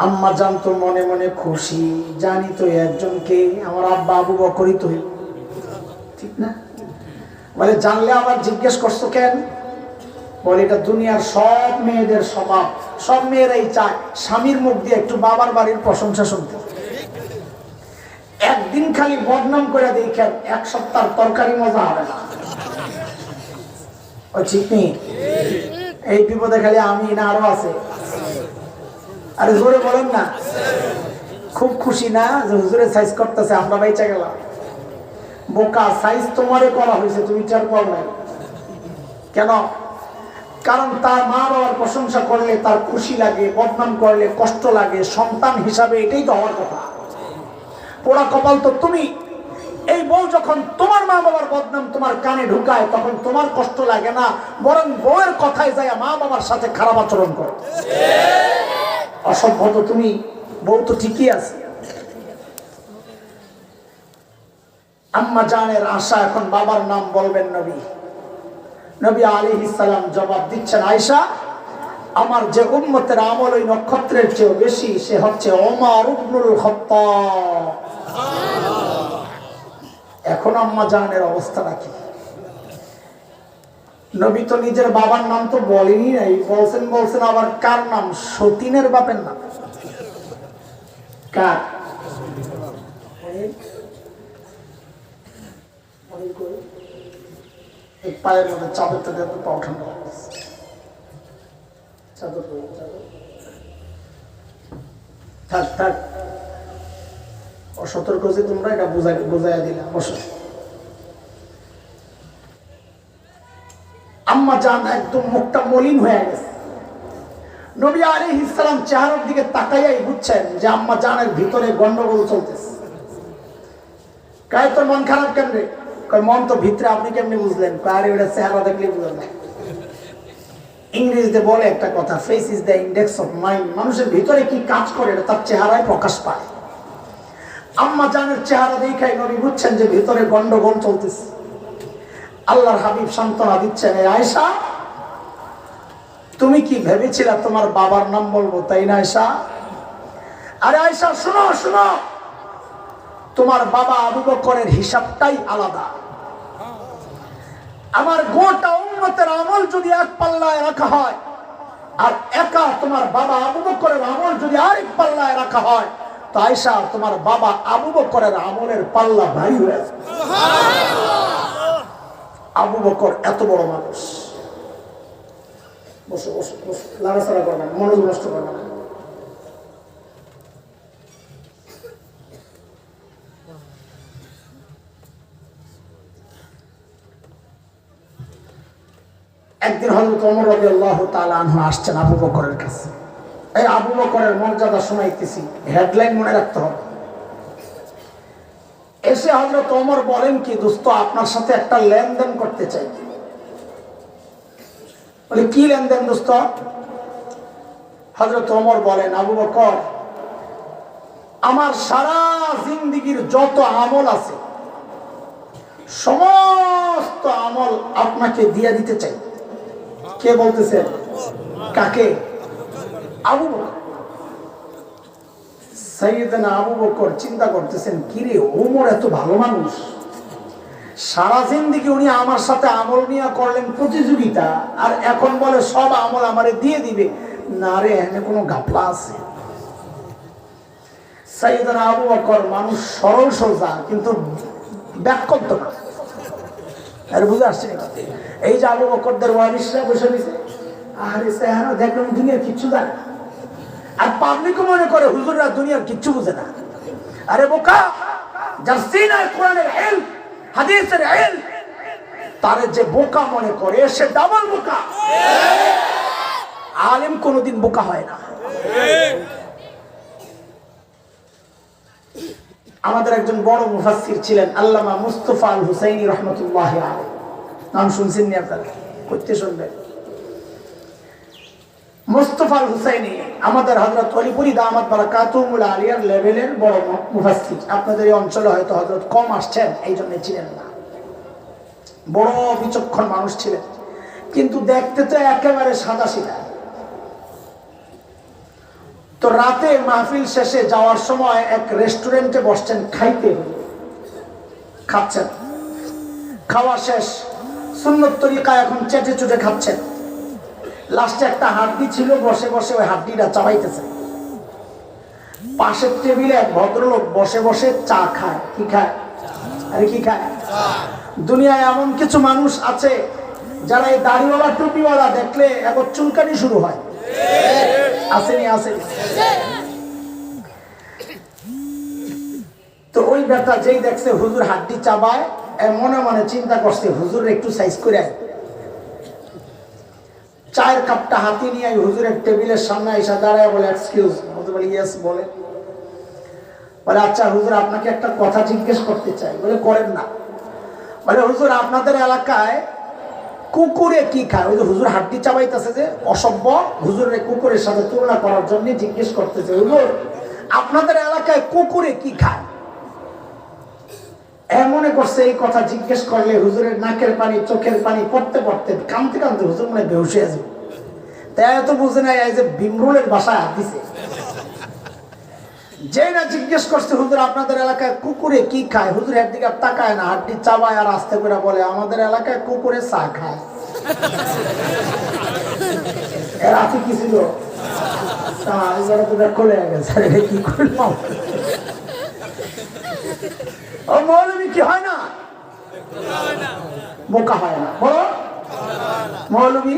আম্মা জান তো মনে মনে খুশি, জানি তো একজনকে, আমার আব্বা আবু বকরই তো, ঠিক না? বলে জানলে আবার জিজ্ঞেস করছো কেন? বলে এটা দুনিয়ার সব মেয়েদের স্বভাব, সব মেয়েরাই চায় স্বামীর মুখ দিয়ে একটু বাবার বাড়ির প্রশংসা শুনতে। একদিন খালি বদনাম করে দেখেন, এক সপ্তাহ তরকারি মজা হবে না। ও ঠিক নেই? এই বিপদে খালি আমি না আরো আছে? আরে জোরে বলেন না। খুব খুশি না যে হুজুরে সাইজ করতেছে, আমরা বাইচা গেলাম। বোকা, সাইজ তোমারে করা হয়েছে, তুমি চার কর নাই কেন? কারণ তার মা বাবার প্রশংসা করলে তার খুশি লাগে, বদনাম করলে কষ্ট লাগে। সন্তান হিসাবে এটাই তো হওয়ার কথা। পোড়া কপাল তো তুমি। এই বউ যখন তোমার মা বাবার বদনাম তোমার কানে ঢুকায়, তখন তোমার কষ্ট লাগে না, বরং বউয়ের কথায় যায় মা বাবার সাথে খারাপ আচরণ করো। অসভ্য তো তুমি, বউ তো ঠিকই আছে। আম্মা জানের আশা, এখন বাবার নাম বলবেন নবী। নবী আলাইহিস সালাম জবাব দিচ্ছেন, আয়েশা, আমার যে উম্মতের আমল ওই নক্ষত্রের চেয়ে বেশি, সে হচ্ছে ওমর ইবনুল খাত্তাব। এখন আম্মা জানের অবস্থাটা কি? নবী তো নিজের বাবার নাম তো বলেনি নাই, বলছেন আবার কার নাম? সতীনের বাপের নাম। কার? পায়ের মধ্যে চাদরটা দিয়ে পা উঠানো, চাদর থাক থাক, অসতর্ক যে তোমরা, এটা বুঝাইয়া দিলাম। আম্মা জান একদম মুখটা মলিন হয়ে গেছে। নবী আলাইহিস সালাম চেহারার দিকে তাকাইয়াই বুঝছেন যে আম্মা জানের ভিতরে গন্ডগোল চলতেছে। কায় তোর মন খারাপ কেন রে? কয় মন তো ভিতরে, আপনি কেমনি বুঝলেন? আরে ওটা চেহারা দেখলে বুঝলেন না। ইংরেজিতে বলে একটা কথা, face is the index of mind. মানুষের ভিতরে কি কাজ করে এটা তার চেহারায় প্রকাশ পায়। আম্মা জানের চেহারা দেখাই নবী বুঝছেন যে ভিতরে গন্ডগোল চলতেছে। আল্লাহর হাবিব সান্ত্বনা দিচ্ছেন, আয়েশা, তুমি কি ভেবেছিলা তোমার বাবার নাম বলবো, তাই না আয়েশা? আরে আয়েশা শোনো শোনো, তোমার বাবা আবু বকরের হিসাবটাই আলাদা। আমার গোটা উম্মতের আমল যদি এক পাল্লায় রাখা হয়, আর একা তোমার বাবা আবু বকরের আমল যদি আরেক পাল্লায় রাখা হয়, তো আয়েশা তোমার বাবা আবু বকরের আমলের পাল্লা ভারী হয়ে যাবে। আবু বকর এত বড় মানুষ। বসো বসো বসো, লাড়াচাড়া করবেন, মনোযোগ নষ্ট করবেন না। একদিন হযরত ওমর রাদিয়াল্লাহু তাআলা আনহু আসছেন আবু বকরের কাছে। এই আবু বকরের মর্যাদা শোনাইতেছি, হেডলাইন মনে রাখতে হবে। এসে হযরত ওমর বলেন, কি দোস্ত, আপনার সাথে একটা লেনদেন করতে চাই। বলে কি লেনদেন দোস্ত? হযরত ওমর বলেন, আবু বকর, আমার সারা জিন্দেগীর যত আমল আছে সমস্ত আমল আপনাকে দিয়ে দিতে চাই। কে বলতেছেন? কাকে? আবু বকর। সাইয়েদনা আবু বকর চিন্তা করতেছেন, কিরে ওমর এত ভালো মানুষ, সারা জিন্দেগি উনি আমার সাথে আমল নিয়ে করলেন প্রতিযোগিতা, আর এখন বলে সব আমল আমারে দিয়ে দিবে। না রে, এখানে কোনো ঘাপলা আছে। সাইয়েদনা আবু বকর মানুষ সরল সোজা, কিন্তু ব্যাকল তো না। আর বুঝে আসছে না? এই যে আবু বকরদের ওয়ারিসরা বসে দিয়েছে, আরে চেহারা দেখলাম দুনিয়ার কিচ্ছু জানে না, আর পাবলিকও মনে করে হুজুররা দুনিয়ার কিচ্ছু বুঝে না। আরে বোকা, যার সিনায় কোরআনের ইলম, হাদিসের ইলম, তারে যে বোকা মনে করে সে ডাবল বোকা। আলেম কোনোদিন বোকা হয় না। আমাদের একজন বড় মুফাসসির ছিলেন আল্লামা মুস্তাফা আল হুসাইনি রহমতুল্লাহ আলাইহি। নাম শুনছেন নি আপনারা? করতে শুনবেন। মুস্তাফা আল হুসাইনি আমাদের হযরত অলিপুরি দামাত বারাকাতুহুল আলিয়ার লেভেলের বড় মুফাসসির। আপনাদের এই অঞ্চলে হয়তো হযরত কম আসছেন, এই জন্য ছিলেন না। বড় বিচক্ষণ মানুষ ছিলেন, কিন্তু দেখতে তো একেবারে সাদাসিধা। তো রাতে মাহফিল শেষে যাওয়ার সময় এক রেস্টুরেন্টে বসছেন খাইতে, খাচ্ছেন, খাওয়া শেষ, সুন্নত তরিকায় এখন চেটে চুটে খাচ্ছেন। লাস্টে একটা হাড্ডি ছিল, বসে বসে ওই হাড্ডিটা চাবাইতেছে। পাশের টেবিলে এক ভদ্রলোক বসে বসে চা খায়। কি খায়? আরে কি খায়? দুনিয়ায় এমন কিছু মানুষ আছে যারা এই দাড়িওয়ালা টুপিওয়ালা দেখলে একবার চুলকানি শুরু হয়। আসেনি? আসেনি? তো ওই বেটা যেই দেখছে হুজুর হাড্ডি চাবায়, মনে মনে চিন্তা করছে হুজুর একটু সাইজ করে আয়। চায়ের কাপটা হাতে নিয়ে হুজুরের টেবিলের সামনে এসে দাঁড়ায় বলে এক্সকিউজ। হুজুর বলে ইয়েস। বলে আচ্ছা হুজুর আপনাকে একটা কথা জিজ্ঞেস করতে চাই। বলে করেন না। বলে হুজুর আপনাদের এলাকায় কুকুরে কি খায়? ওই যে হুজুর হাড্ডি চাবাইতেছে যে অসভ্য, হুজুরের কুকুরের সাথে তুলনা করার জন্য জিজ্ঞেস করতেছে হুজুর আপনাদের এলাকায় কুকুরে কি খায়? মনে করছে এই কথা জিজ্ঞেস করলে হুজুরের নাকের পানি চোখের পানি পড়তে পড়তে কাঁদতে কাঁদতে হুজুর মনে বেহুশ হয়ে যাবে। তাই এত বুঝে নাই এই যে বিমরুলের বাসায় হাত দিছে। যে না জিজ্ঞেস করছে হুজুর আপনাদের এলাকায় কুকুরে কি খায়, হুজুর এর দিকে তাকায় না, হাড্ডি চাবায় আর আস্তে করে বলে আমাদের এলাকায় কুকুরে চা খায়। এর আছে কি ছিল? খুলে গেছে। কি করলাম? ও মৌলবী কি হয় না? বোকা হয় না। বলো মৌলবী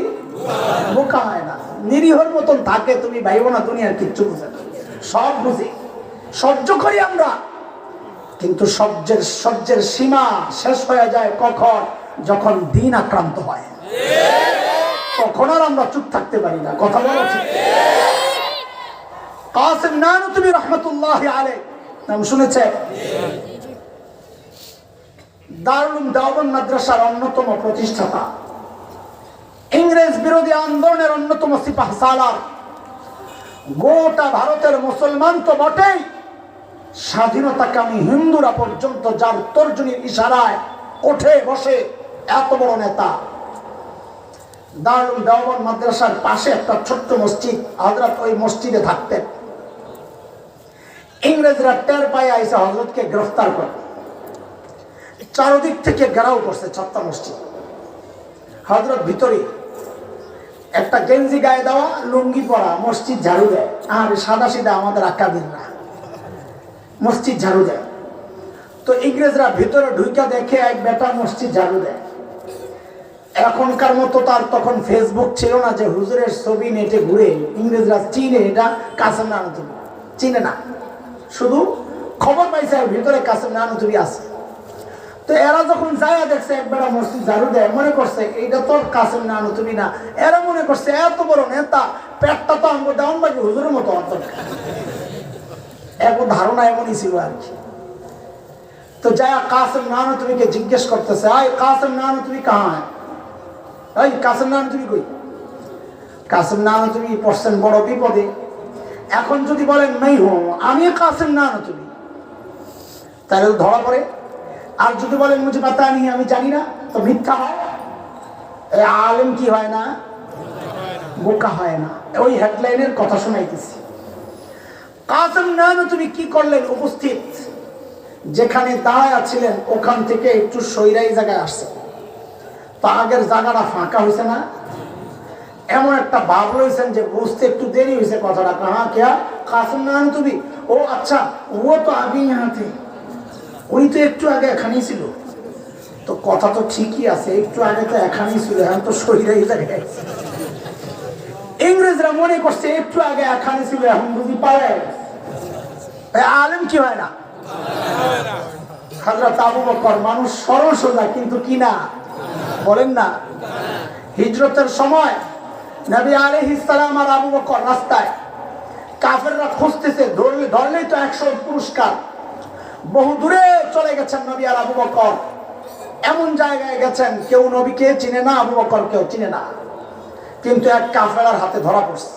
বোকা হয় না, নিরীহর মতন থাকে। তুমি ভাইবো না দুনিয়ার কিচ্ছু বুঝে না, সব বুঝি, সহ্য করি আমরা। কিন্তু সহ্যের সীমা শেষ হয়ে যায় কখন? যখন দিন আক্রান্ত হয়, তখন আর আমরা চুপ থাকতে পারি না। কথা বলা ঠিক। কাসেম নানুতুবি রহমতুল্লাহ আলাইহি নাম শুনেছে? দারুল দেওবন্দ মাদ্রাসার অন্যতম প্রতিষ্ঠাতা, ইংরেজ বিরোধী আন্দোলনের অন্যতম সিপাহসালার, গোটা ভারতের মুসলমান তো বটেই, স্বাধীনতাকামী হিন্দুরা পর্যন্ত যার তর্জনীর ইশারায় ওঠে বসে এত বড় নেতা। দারুল দেওবন্দ মাদ্রাসার পাশে একটা ছোট্ট মসজিদ, হযরত ওই মসজিদে থাকতেন। ইংরেজরা টের পায় আইসা হযরতকে গ্রেফতার করে, চারদিক থেকে ঘেরাও করছে ছাত্তা মসজিদ। হযরত ভিতরে একটা গেঞ্জি গায়ে দেওয়া, লুঙ্গি পরা, মসজিদ ঝাড়ু দেয়। আর সাদা সিধা আমাদের আকাবিররা মসজিদ ঝাড়ু দেয়। তো ইংরেজরা ভিতরে ঢুইকা দেখে এক বেটা মসজিদ ঝাড়ু দেয়। এখনকার মতো তার তখন ফেসবুক ছিল না যে হুজুরের ছবি নেটে ঘুরে ইংরেজরা চিনে এটা কাসেম নানুতুবি, চিনে না, শুধু খবর পাইছে ভিতরে কাসেম নানুতুবি আছে। তো এরা যখন যায় দেখছে একবার মসজিদ ঝাড়ু দেয়, মনে করছে এইটা তো কাসেম নানুতুবি না। এরা মনে করছে এত বড় নেতা, পেটটা তো আমগো দেওয়ানবাগি হুজুরের মতো অন্তর। এখন ধারণা এমনই ছিল আর কি। তো যায় কাসেম নানুতুবিকে জিজ্ঞেস করতেছে, আই কাসেম নানুতুবি কাহা হ্যায়? এই কাসেম নানুতুবি কই? কাসেম নানুতুবি পড়ছেন বড় বিপদে। এখন যদি বলেন নাই হো আমি কাসেম নানুতুবি, তাহলে ধরা পড়ে। আর যদি বলেন মুঝে পাতা নেই, আমি জানি না, তো মিথ্যা হয়। আলেম কি হয় না? বোকা হয় না। ওই হেডলাইনের কথা শোনাইতেছি। কাসেম নানুতুবি কি করলেন? উপস্থিত যেখানে দাঁড়ায় ছিলেন ওখান থেকে একটু সৈরাই জায়গায় আসছে। তো আগের জায়গাটা ফাঁকা হয়েছে না, এমন একটা ভাব রয়েছেন যে বুঝতে একটু দেরি হয়েছে কথাটা। কাহা क्या কাসেম নানুতুবি? ও আচ্ছা, ও তো আগে यहाँ थे, উনি তো একটু আগে এখানেই ছিল। তো কথা তো ঠিকই আছে, একটু আগে তো এখানেই ছিল, এখন তো সৈরাই জায়গায়। ইংরেজরা মনে করছে একটু আগে এখানে ছিল, এখন বুঝি পারে। আলেম কি হয় না? হযরত আবু বকর মানুষ সরল সোজা, কিন্তু কি না বলেন না। হিজরতের সময় নবী আলাইহিস সালাম আর আবু বকর রাস্তায়, কাফেররা খুঁজতেছে, ধরলেই তো 100 পুরস্কার। বহু দূরে চলে গেছেন নবী আর আবু বকর, এমন জায়গায় গেছেন কেউ নবীকে চিনে না, আবু বকর কেউ চিনে না, কিন্তু এক কাফেলার হাতে ধরা পড়ছে।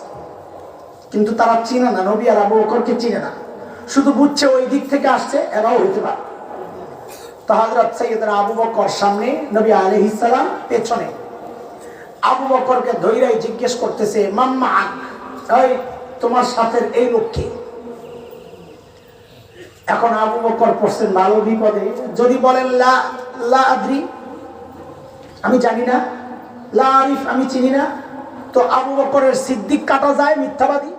কিন্তু তারা চিনে না, নবী আর আবু বকরকে চিনে না, শুধু বুঝছে ওই দিক থেকে আসছে, এরাও হইতে পারে। তো হযরত সাইয়েদনা আবু বকর সামনে, নবী আলাইহিস সালাম পেছনে। আবু বকরকে ধৈরাই জিজ্ঞেস করতেছে, মাম্মা, ওই তোমার সাথে এই লোককে। এখন আবু বকর পড়ছেন ভালো বিপদে। যদি বলেন লা লা আদ্রি, আমি জানি না, লা আরিফ, আমি চিনি না, তো আবু বকরের সিদ্দিক কাটা যায়, মিথ্যাবাদী।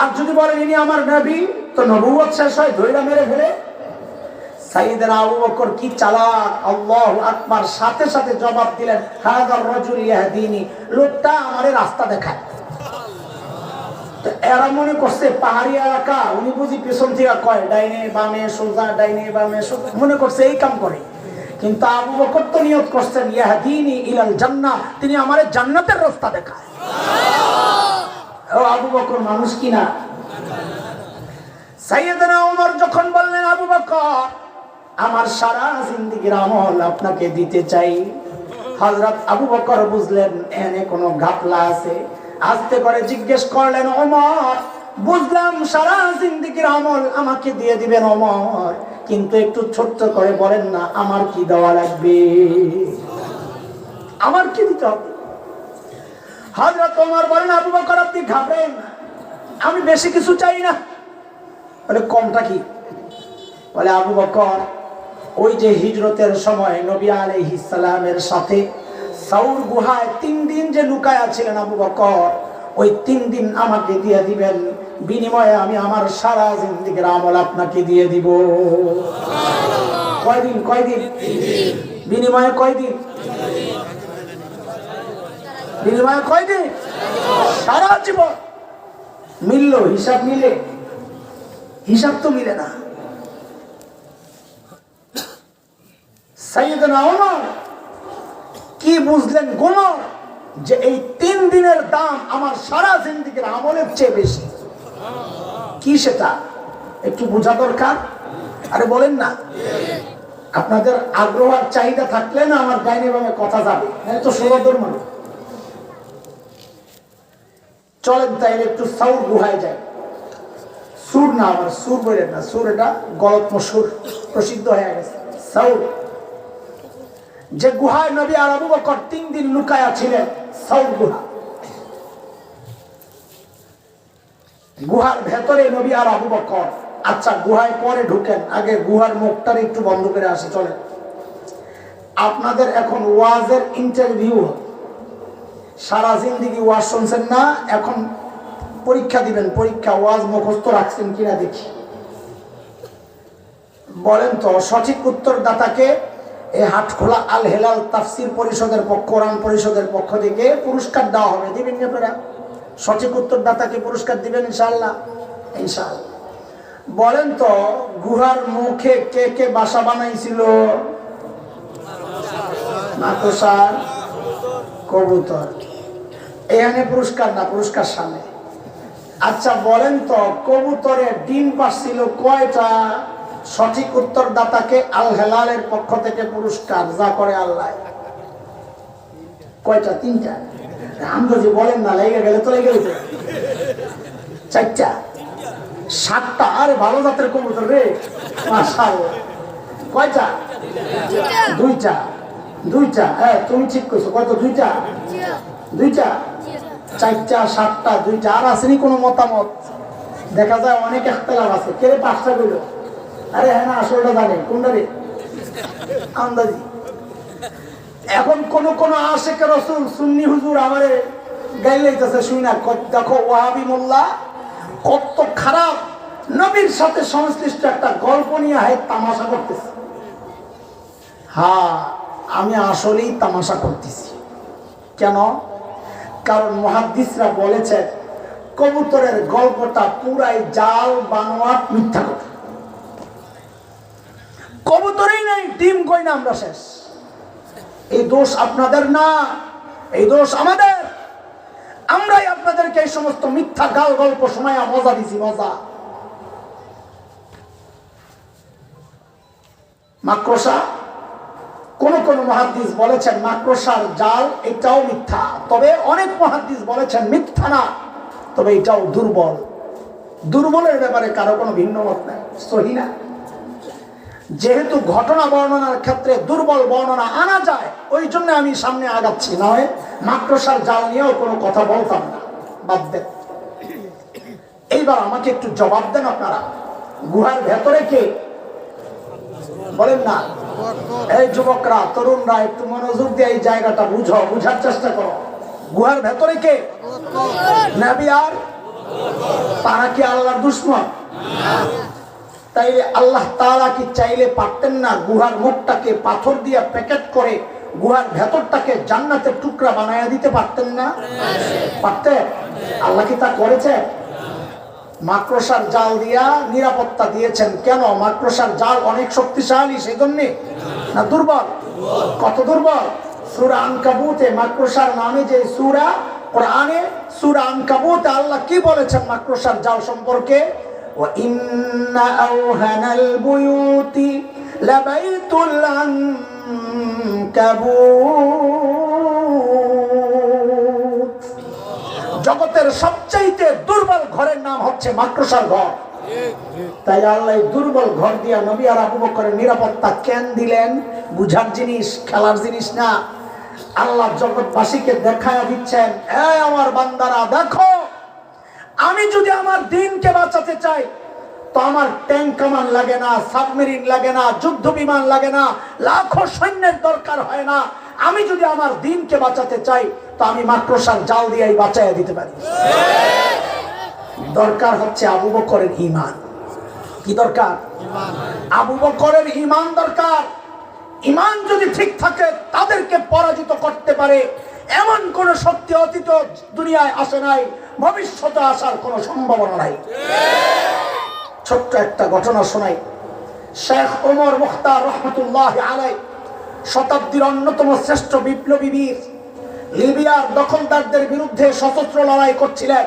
আর যদি বলেন ইনি আমার নবী, তো নবুয়ত শেষ হয়, ধৈরা মেরে ফেলে। সাইয়েদনা আবু বকর কি চালাক, আল্লাহু আকবার, সাথে সাথে জবাব দিলেন, হাযার রাজুল ইয়াহদিনি, লোকটা আমারে রাস্তা দেখায়। তো এরা মনে করছে পাহাড়ি এলাকা, উনি বুঝি পেছন থেকে কয় ডাইনে বামে সোজা, ডাইনে বামে সোজা, মনে করছে এই কাম করে। কিন্তু আবু বকর তো নিয়ত করছেন ইয়াহদিনি ইলাল জান্নাহ, তিনি আমারে জান্নাতের রাস্তা দেখায়। ও আবু বকর মানুষ কিনা। সাইয়েদনা ওমর যখন বললেন, আবু বকর, আমার সারা জিন্দেগীর আমল আপনাকে দিতে চাই। হযরত আবু বকর বুঝলেন এনে কোনো ঘাপলা আছে, আস্তে করে জিজ্ঞেস করলেন, ওমর, বুঝলাম সারা জিন্দেগীর আমল আমাকে দিয়ে দিবেন ওমর, কিন্তু একটু ছোট্ট করে বলেন না আমার কি দেওয়া লাগবে, আমার কি দিতে হবে? হযরত ওমর বলেন, আবু বকর আপনি ঘাবড়েন না, আমি বেশি কিছু চাই না। বলে কমটা কি? বলে আবু বকর, ওই যে হিজরতের সময় নবী আলাইহিস সালামের সাথে সাউর গুহায় 3 দিন যে লুকায়া ছিলেন আবু বকর, ওই 3 দিন আমাকে দিয়ে দিবেন, বিনিময়ে আমি আমার সারা জিন্দেগীর আমল আপনাকে দিয়ে দিব। কয়দিন? কয়দিন? বিনিময়ে কয়দিন? বিনিময়ে কয়দিন? সারা জীবন। মিলল? হিসাব মিলে? হিসাব তো মিলে না। সাইয়েদনা ওমর কি বুঝলেন গোমর, যে এই 3 দিনের দাম আমার সারা জিন্দেগীর আমলের চেয়ে বেশি। কি সেটা একটু বোঝা দরকার। আরে বলেন না, আপনাদের আগ্রহ আর চাহিদা থাকলে না আমার ডাইনে বামে কথা যাবে, তো সুরদর মানুষ। চলেন তাইলে একটু সাউর গুহায় যায়। সুর না, আমার সুর বলেন না, সুর এটা গলত মশুর, প্রসিদ্ধ হয়ে গেছে। সাউর, যে গুহায় নবী আর আবু বকর 3 দিন লুকায়া ছিলেন, সাউর গুহা। গুহার ভেতরে নবী আর আবু বকর। আচ্ছা, গুহায় পরে ঢুকেন, আগে গুহার মুখটারে একটু বন্ধ করে আসি। চলে, আপনাদের এখন ওয়াজের ইন্টারভিউ। সারা জিন্দেগি ওয়াজ শুনছেন না, এখন পরীক্ষা দিবেন। পরীক্ষা, ওয়াজ মুখস্থ রাখছেন কিনা দেখি। বলেন তো, সঠিক উত্তরদাতাকে এই হাটখোলা আল হেলাল তাফসির পরিষদের কোরআন পরিষদের পক্ষ থেকে পুরস্কার দেওয়া হবে। দিবেন আপনারা? সঠিক উত্তরদাতাকে পুরস্কার দিবেন ইনশাআল্লাহ? ইনশাআল্লাহ। বলেন তো, গুহার মুখে কে কে বাসা বানাইছিল? মাকড়সা, কবুতর। এখানে পুরস্কার না, পুরস্কার সামনে। আচ্ছা বলেন তো, কবুতরের ডিম পাচ্ছিল কয়টা? সঠিক উত্তরদাতাকে আল হেলালের পক্ষ থেকে পুরস্কার যা করে আল্লাহ। কয়টা? 3টা। আমগজি বলেন না, লেগে গেলে তো লেগে গেছে। 4টা, 7টা। আরে ভালো জাতের কবুতর রে, মাশাআল্লাহ। কয়টা? 2টা। 2টা, হ্যাঁ তুমি ঠিক কইছো। কত? 2টা। 2টা, 4টা, 7টা, 2টা। আর আসেনি কোনো মতামত? দেখা যায় অনেক ইখতিলাফ আছে। কে 5টা কইল? আরে হ্যাঁ না, আসলটা জানে কোনটা রে, আন্দাজি। এখন কোন আশিক রাসূল সুন্নি হুজুর আমারে গাইলাইতেছে, শুই না। দেখো ওয়াহাবি মোল্লা কত খারাপ, নবীর সাথে সংশ্লিষ্ট একটা গল্প নিয়ে তামাশা করতেছে। হ্যাঁ, আমি আসলেই তামাশা করতেছি। কেন? কারণ মুহাদ্দিসরা বলেছেন কবুতরের গল্পটা পুরাই জাল, বানোয়াট, মিথ্যা কথা। কবুতরই নাই, ডিম কই না, আমরা শেষ। এই দোষ আপনাদের না, এই দোষ আমাদের। আমরাই আপনাদেরকে এই সমস্ত মিথ্যা গাল গল্প শোনায়া মজা দিছি, মজা। মাকড়সা, কোন কোন মুহাদ্দিস বলেছেন মাকড়সার জাল এটাও মিথ্যা, তবে অনেক মুহাদ্দিস বলেছেন মিথ্যা না, তবে এটাও দুর্বল। দুর্বলের ব্যাপারে কারো কোনো ভিন্ন মত নাই, সহি না। যেহেতু ঘটনা বর্ণনার ক্ষেত্রে দুর্বল বর্ণনা আনা যায়, ওই জন্য আমি সামনে আগাচ্ছি, না হয় মাকড়সার জাল নিয়েও কোনো কথা বলতাম না, বাদ দেন। এইবার আমাকে একটু জবাব দেন আপনারা, গুহার ভেতরে কে বলেন না? এই যুবকরা, তরুণরা, একটু মনোযোগ দিয়ে এই জায়গাটা বুঝো, বুঝার চেষ্টা করো। গুহার ভেতরে কে? নবী। আর তারা কি আল্লাহর দুশমন? তাইলে আল্লাহ তাআলা কি চাইলে পারতেন না গুহার মুখটাকে পাথর দিয়ে প্যাকেট করে গুহার ভেতরটাকে জান্নাতের টুকরা বানায়া দিতে পারতেন না? পারতেন। আল্লাহ কি তা করেছে? মাকড়সার জাল দিয়া নিরাপত্তা দিয়েছেন। কেন? মাকড়সার জাল অনেক শক্তিশালী, সেই জন্য না দুর্বল? কত দুর্বল! সূরা আনকাবুতে মাকড়সার নামে যে সূরা, কোরআনে সূরা আনকাবুতে আল্লাহ কি বলেছেন মাকড়সার জাল সম্পর্কে? ওয়া ইন্না আওহানাল বুয়ুতি লাবাইতুল আনকাবুত। জগতের সবচাইতে দুর্বল ঘরের নাম হচ্ছে মাকড়সার ঘর। তাই আল্লাহ দুর্বল ঘর দিয়া নবী আর আবু বকরের নিরাপত্তা কেন দিলেন? বুঝার জিনিস, খেলার জিনিস না। আল্লাহ জগৎবাসীকে দেখায়া দিচ্ছেন, এই আমার বান্দারা দেখো, আমি যদি আমার দ্বীনকে বাঁচাতে চাই তো আমার ট্যাঙ্ক কামান লাগে না, সাবমেরিন লাগে না, যুদ্ধ বিমান লাগে না, লাখো সৈন্যের দরকার হয় না। আমি যদি আমার দ্বীনকে বাঁচাতে চাই তো আমি মাকড়সার জাল দিয়েই বাঁচাইয়া দিতে পারি। দরকার হচ্ছে আবু বকরের ঈমান। কি দরকার? আবু বকরের ঈমান দরকার। ঈমান যদি ঠিক থাকে, তাদেরকে পরাজিত করতে পারে এমন কোন শক্তি অতীত দুনিয়ায় আসে নাই, ভবিষ্যতে আসার কোনো সম্ভাবনা নাই। ছোট্ট একটা ঘটনা শোনাই। শেখ ওমর মুখতার রহমতুল্লাহি আলাইহি শতাব্দীর অন্যতম শ্রেষ্ঠ বিপ্লবী বীর, লিবিয়ার দখলদারদের বিরুদ্ধে সশস্ত্র লড়াই করছিলেন।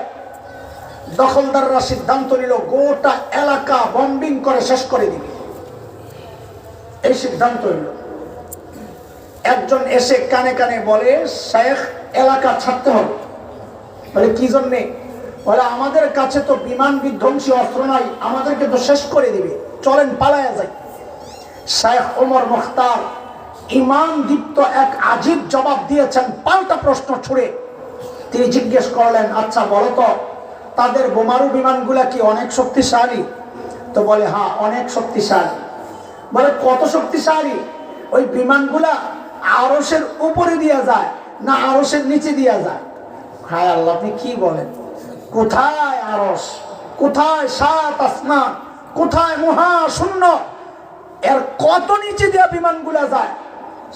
দখলদাররা সিদ্ধান্ত নিল গোটা এলাকা বম্বিং করে শেষ করে দিবে। এই সিদ্ধান্ত নিল। একজন এসে কানে কানে বলে, শেখ এলাকা ছাড়তে হবে। বলে কি জন্যে? বলে আমাদের কাছে তো বিমান বিধ্বংসী অস্ত্র নাই, আমাদেরকে তো শেষ করে দিবে, চলেন পালায়া যাই। শেখ ওমর মুখতার ঈমান দীপ্ত এক আজীব জবাব দিয়েছেন, পাল্টা প্রশ্ন ছুড়ে। তিনি জিজ্ঞেস করলেন, আচ্ছা বলো তো, তাদের বোমারু বিমানগুলা কি অনেক শক্তিশালী? তো বলে হ্যাঁ অনেক শক্তিশালী। বলে কত শক্তিশালী? ওই বিমানগুলা আরশের উপরে দিয়া যায় না আরশের নিচে দিয়া যায়? হায় আল্লাহ, আপনি কি বলেন? কোথায় আরশ, কোথায় সাত আসমান, কোথায় মহাশূন্য, এর কত নিচে দিয়া বিমানগুলা যায়?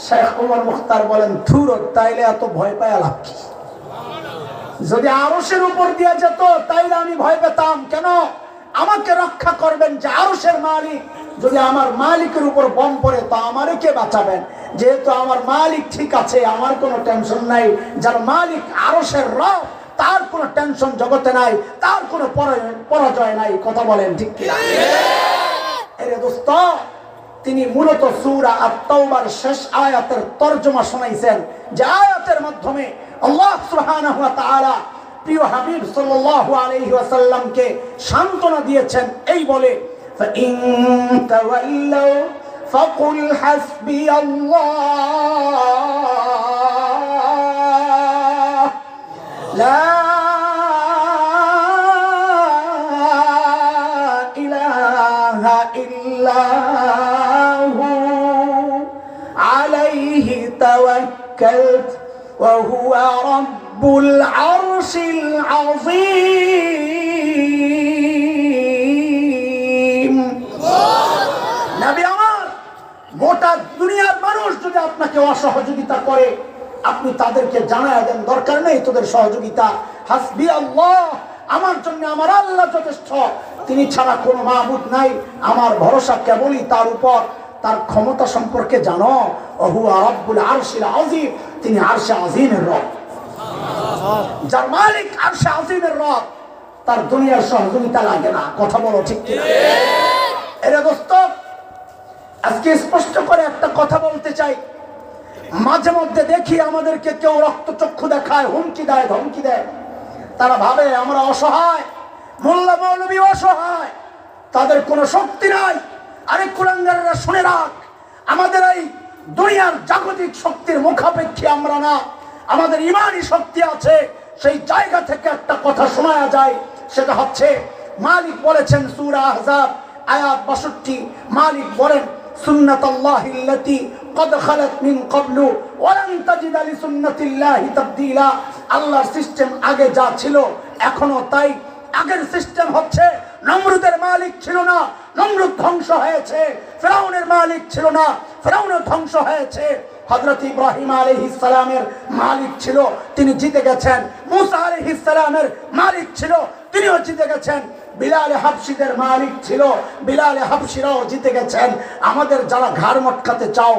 শেখ ওমর মুখতার বলেন, ধুর, তাইলে এত ভয় পায় লাভ কি? যদি আরশের উপর দিয়ে যেত তাইলে আমি ভয় পেতাম। কেন? আমাকে রক্ষা করবেন যে আরশের মালিক। যদি আমার মালিকের উপর বম পড়ে তো আমারে কে বাঁচাবেন? যেহেতু আমার মালিক ঠিক আছে, আমার কোনো টেনশন নাই। যার মালিক আরশের রব, তার কোনো টেনশন জগতে নাই, তার কোনো পরাজয় নাই। কথা বলেন ঠিক কি? আরে দোস্ত, তিনি মূলত সূরা আত-তাওবার শেষ আয়াতের তরজমা শোনাইছেন, যে আয়াতের মাধ্যমে আল্লাহ সুবহানাহু ওয়া তাআলা প্রিয় হাবিব সাল্লাল্লাহু আলাইহি ওয়াসাল্লামকে সান্ত্বনা দিয়েছেন এই বলে, ফাইন তাওয়াল্লাউ ফাকুল হাসবিয়াল্লাহ লা ইলাহা ইল্লাহু আলাইহি তাওয়াক্কালতু ওয়া হুয়া রাব্বুল আরশিল আযীম। নবী আমার, গোটা দুনিয়ার মানুষ যদি আপনাকে অসহযোগিতা করে, আপনি তাদেরকে জানায় দেন, দরকার নেই তোদের সহযোগিতা, হাসবি আল্লাহ, আমার জন্য আমার আল্লাহ যথেষ্ট, তিনি ছাড়া কোনো মাবুদ নাই, আমার ভরসা কেবলই তার উপর। তার ক্ষমতা সম্পর্কে জানো? ওহু রাব্বুল আরশিল আযীম, তিনি আরশে আযীমের রব। যার মালিক আরশে আযীমের রব, তার দুনিয়ার সহযোগিতা লাগে না। কথা বলো ঠিক কিনা? এরে দোস্ত, আজকে স্পষ্ট করে একটা কথা বলতে চাই। মাঝে মধ্যে দেখি আমাদেরকে কেউ রক্তচক্ষু দেখায়, হুমকি দেয়, ধমকি দেয়। তারা ভাবে আমরা অসহায়, মোল্লা মৌলবী অসহায়, তাদের কোনো শক্তি নাই। আরে কুলাঙ্গাররা শুনে রাখ, আমাদের এই দুনিয়ার জাগতিক শক্তির মুখাপেক্ষী আমরা না, আমাদের ইমানি শক্তি আছে। সেই জায়গা থেকে একটা কথা শোনা যায়, সেটা হচ্ছে মালিক বলেছেন সূরা আহজাব আয়াত 62, মালিক বলেন সুন্নাতাল্লাহিল্লাতী কদ খালাত মিন ক্বাবলু ওয়া লান তাজিদা লিসুন্নাতিল্লাহি তাবদীলা। আল্লাহর সিস্টেম আগে যা ছিল এখনো তাই। আগের সিস্টেম হচ্ছে নমরুদের মালিক ছিল না, নমরুদ ধ্বংস হয়েছে। ফিরাউনের মালিক ছিল না, ফিরাউনও ধ্বংস হয়েছে। হযরত ইব্রাহিম আলাইহিস সালামের মালিক ছিল, তিনি জিতে গেছেন। মুসা আলাইহিস সালামের মালিক ছিল, তিনিও জিতে গেছেন। বিলাল হাবশীদের মালিক ছিল, বিলাল হাবশীরাও জিতে গেছেন। আমাদের যারা ঘাড় মটকাতে চাও,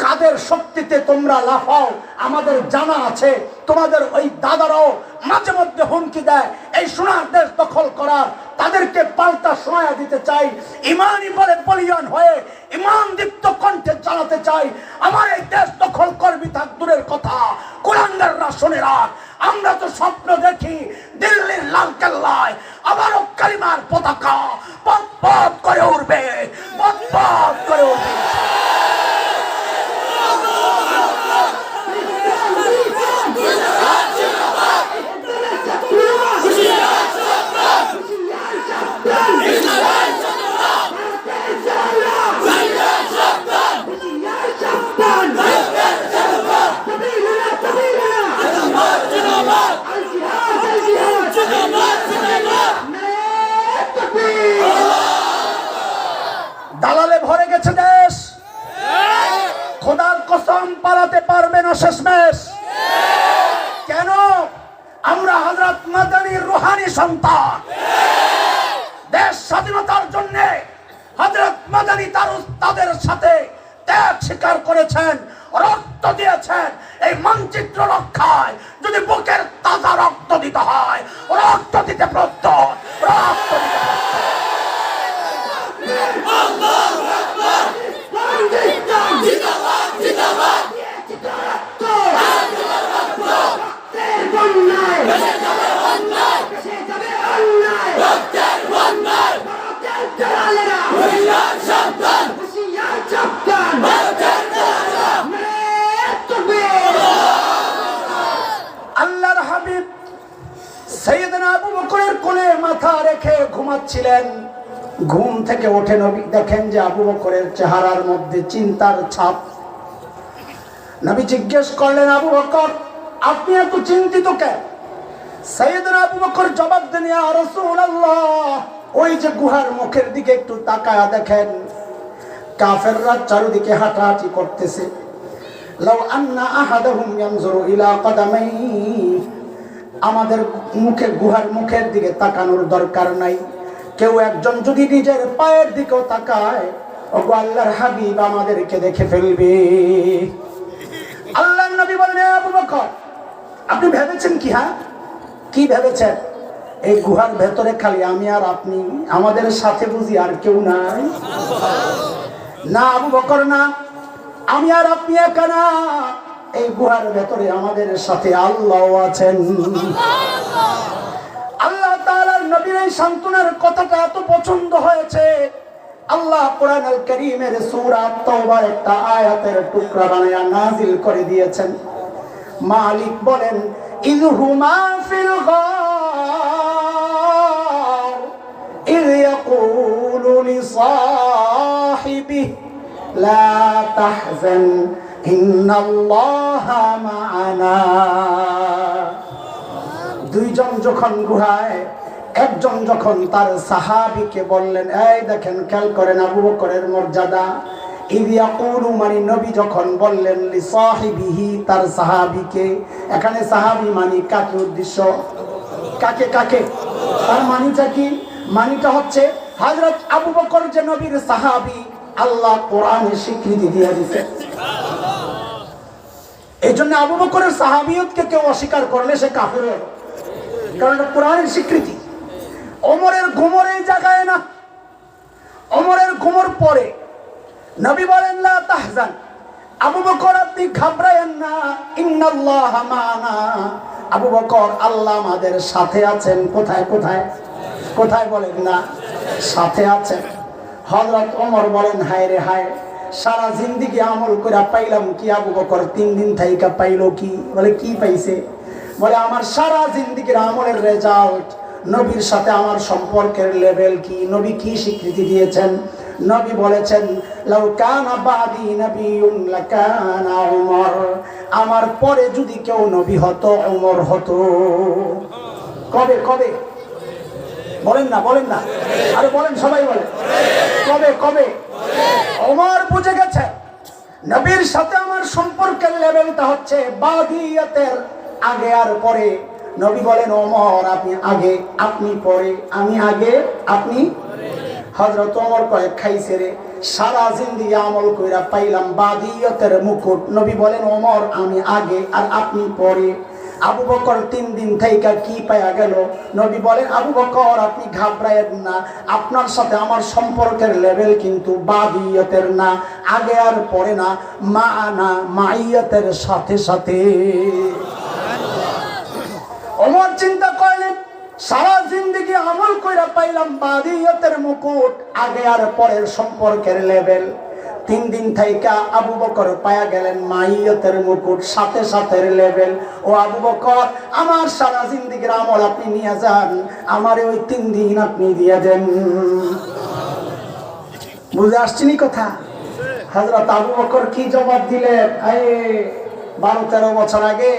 কাদের শক্তিতে তোমরা লাফাও, আমাদের জানা আছে। তোমাদের ওই দাদারাও মাঝে মধ্যে হুমকি দেয় এই সোনার দেশ দখল করার। তাদেরকে পাল্টা শোনা দিতে চাই, ইমানই বলে বলিয়ান হয়ে ইমান দীপ্ত কণ্ঠে জানাতে চাই, আমার এই দেশ দখল করবি থাক দূরের কথা, কুলাঙ্গাররা শুনে রাখ, আমরা তো স্বপ্ন দেখি দিল্লির লাল কেল্লায় আবারও কালিমার পতাকা পথ পথ করে উঠবে, পথ পথ করে উঠবে। দালালে ভরে গেছে দেশ, খোদার কসম পালাতে পারবে না শেষমেশ। কেন? আমরা হযরত মাদানীর রূহানী সন্তান। দেশ স্বাধীনতার জন্য হযরত মাদানী তার উস্তাদের সাথে ত্যাগ স্বীকার করেছেন, রক্ত দিয়েছেন। এই মানচিত্র রক্ষায় যদি বুকের তাজা রক্ত দিতে হয়, রক্ত দিতে প্রস্তুত, রক্ত দিতে প্রস্তুত। আল্লাহর হাবিব সাইয়েদনা আবু বকরের কোলে মাথা রেখে ঘুমাচ্ছিলেন। ঘুম থেকে ওঠে নবী দেখেন যে আবু বকরের চেহারার মধ্যে চিন্তার ছাপ। নবী জিজ্ঞেস করলেন, আবু বকর আপনি এত চিন্তিত কেন? সাইয়েদনা আবু বকর জবাব দেন, ইয়া রাসূলুল্লাহ, ওই যে গুহার মুখের দিকে একটু তাকায়া দেখেন, কাফেররা চারিদিকে হাঁটাহাঁটি করতেছে। লাউ আন্না আহাদাহুম ইয়ানজুরু ইলা কদামাইহি, আমাদের মুখে গুহার মুখের দিকে তাকানোর দরকার নাই। কেউ একজন যদি নিজের পায়ের দিকেও তাকায়, ওগো আল্লাহর হাবিব আমাদেরকে দেখে ফেলবে। আল্লাহর নবী বলেন, আবু বকর আপনি ভেবেছেন কি? হ্যাঁ, কি ভেবেছেন? এই গুহার ভেতরে খালি আমি আর আপনি, আমাদের সাথে বুঝি আর কেউ নাই? না আবু বকর না, আমি আর আপনি একা না, এই গুহার ভেতরে আমাদের সাথে আল্লাহ আছেন। আল্লাহ তাআলার নবীর এই সান্ত্বনার কথাটা এত পছন্দ হয়েছে, আল্লাহ কোরআন আল কারীমের সূরা তাওবার একটা আয়াতের টুকরা বানায়া নাজিল করে দিয়েছেন। মালিক বলেন, ইযহুমা ফিল গার ইয ইয়াকুলু লিসাহিবিহি লা তাহজান ইন্নাল্লাহা মা'ানা। দুইজন যখন গুহায়, একজন যখন তার সাহাবীকে বললেন, এই দেখেন খেয়াল করেন আবু বকরের মর্যাদা। ইয ইয়াকুলু মানে নবী যখন বললেন লিসাহিবিহি তার সাহাবীকে, এখানে সাহাবী মানে কাকে উদ্দেশ্য? কাকে কাকে? তার মানিটা কি? মানিটা হচ্ছে হযরত আবু বকর যে নবীর সাহাবী, আল্লাহ কোরআনে স্বীকৃতি দিয়ে দিতে। এই জন্য আবু বকরের সাহাবিয়তকে কেউ অস্বীকার করলে সে কাফের হবে, কারণ এটা কোরআনের স্বীকৃতি। ওমরের ঘুমর এই জায়গায় না, ওমরের ঘুমর পরে নবী বলেন লা তাহজান, আবু বকর আপনি ঘাবড়ায়েন না, ইন্নাল্লাহা মা'ানা, আবু বকর আল্লাহ আমাদের সাথে আছেন। কোথায় কোথায় কোথায় বলেন না, সাথে আছেন। হযরত ওমর বলেন হায় রে হায়, সারা জিন্দেগি আমল করে পাইলাম কি আবু বকর 3 দিন থাইকা পাইলো কি? বলে কি পাইছে? বলে আমার সারা জিন্দেগির আমলের রেজাল্ট, নবীর সাথে আমার সম্পর্কের লেভেল কি, নবী কি স্বীকৃতি দিয়েছেন। নবী বলেছেন লাউ কানা বাদি নবিয়ুন লাকানা উমর, আমার পরে যদি কেউ নবী হতো ওমর হতো। কবে কবে বলেন না, বলেন না, আরে বলেন, সবাই বলেন কবে কবে? ওমর বুঝে গেছে নবীর সাথে আমার সম্পর্কের লেভেলটা হচ্ছে বাদিয়াতের আগে আর পরে। নবী বলেন ওমর আপনি আগে, আপনি পরে, আমি আগে, আপনি। হযরত ওমর কয় খাইছে রে, সারা জিন্দেগি আমল কইরা পাইলাম বাদিয়াতের মুকুট। নবী বলেন ওমর আমি আগে আর আপনি পরে। আবু বকর 3 দিন থাইকা কি পায়া গেল? নবী বলেন আবু বকর আপনি ঘাবড়ায়েন না, আপনার সাথে আমার সম্পর্কের লেভেল কিন্তু বাদিয়াতের না, আগে আর পরে না, মা'ানা, মাইয়াতের সাথে সাথে। ওমর চিন্তা করলেন সারা জিন্দেগি আমল কইরা পাইলাম বাদিয়াতের মুকুট, আগে আর পরের সম্পর্কের লেভেল। 3 দিন থাইকা আবু বকর পায়া গেলেন মাইয়াতের মুকুট, সাথে সাথে লেভেল। ও আবু বকর আমার সারা জিন্দেগির আমল আপনি নিয়ে যান, আমারে ওই 3 দিন আপনি দিয়ে দেন। বুঝে আসছেনি কথা? হযরত আবু বকর কি জবাব দিলেন? 12-13 বছর আগে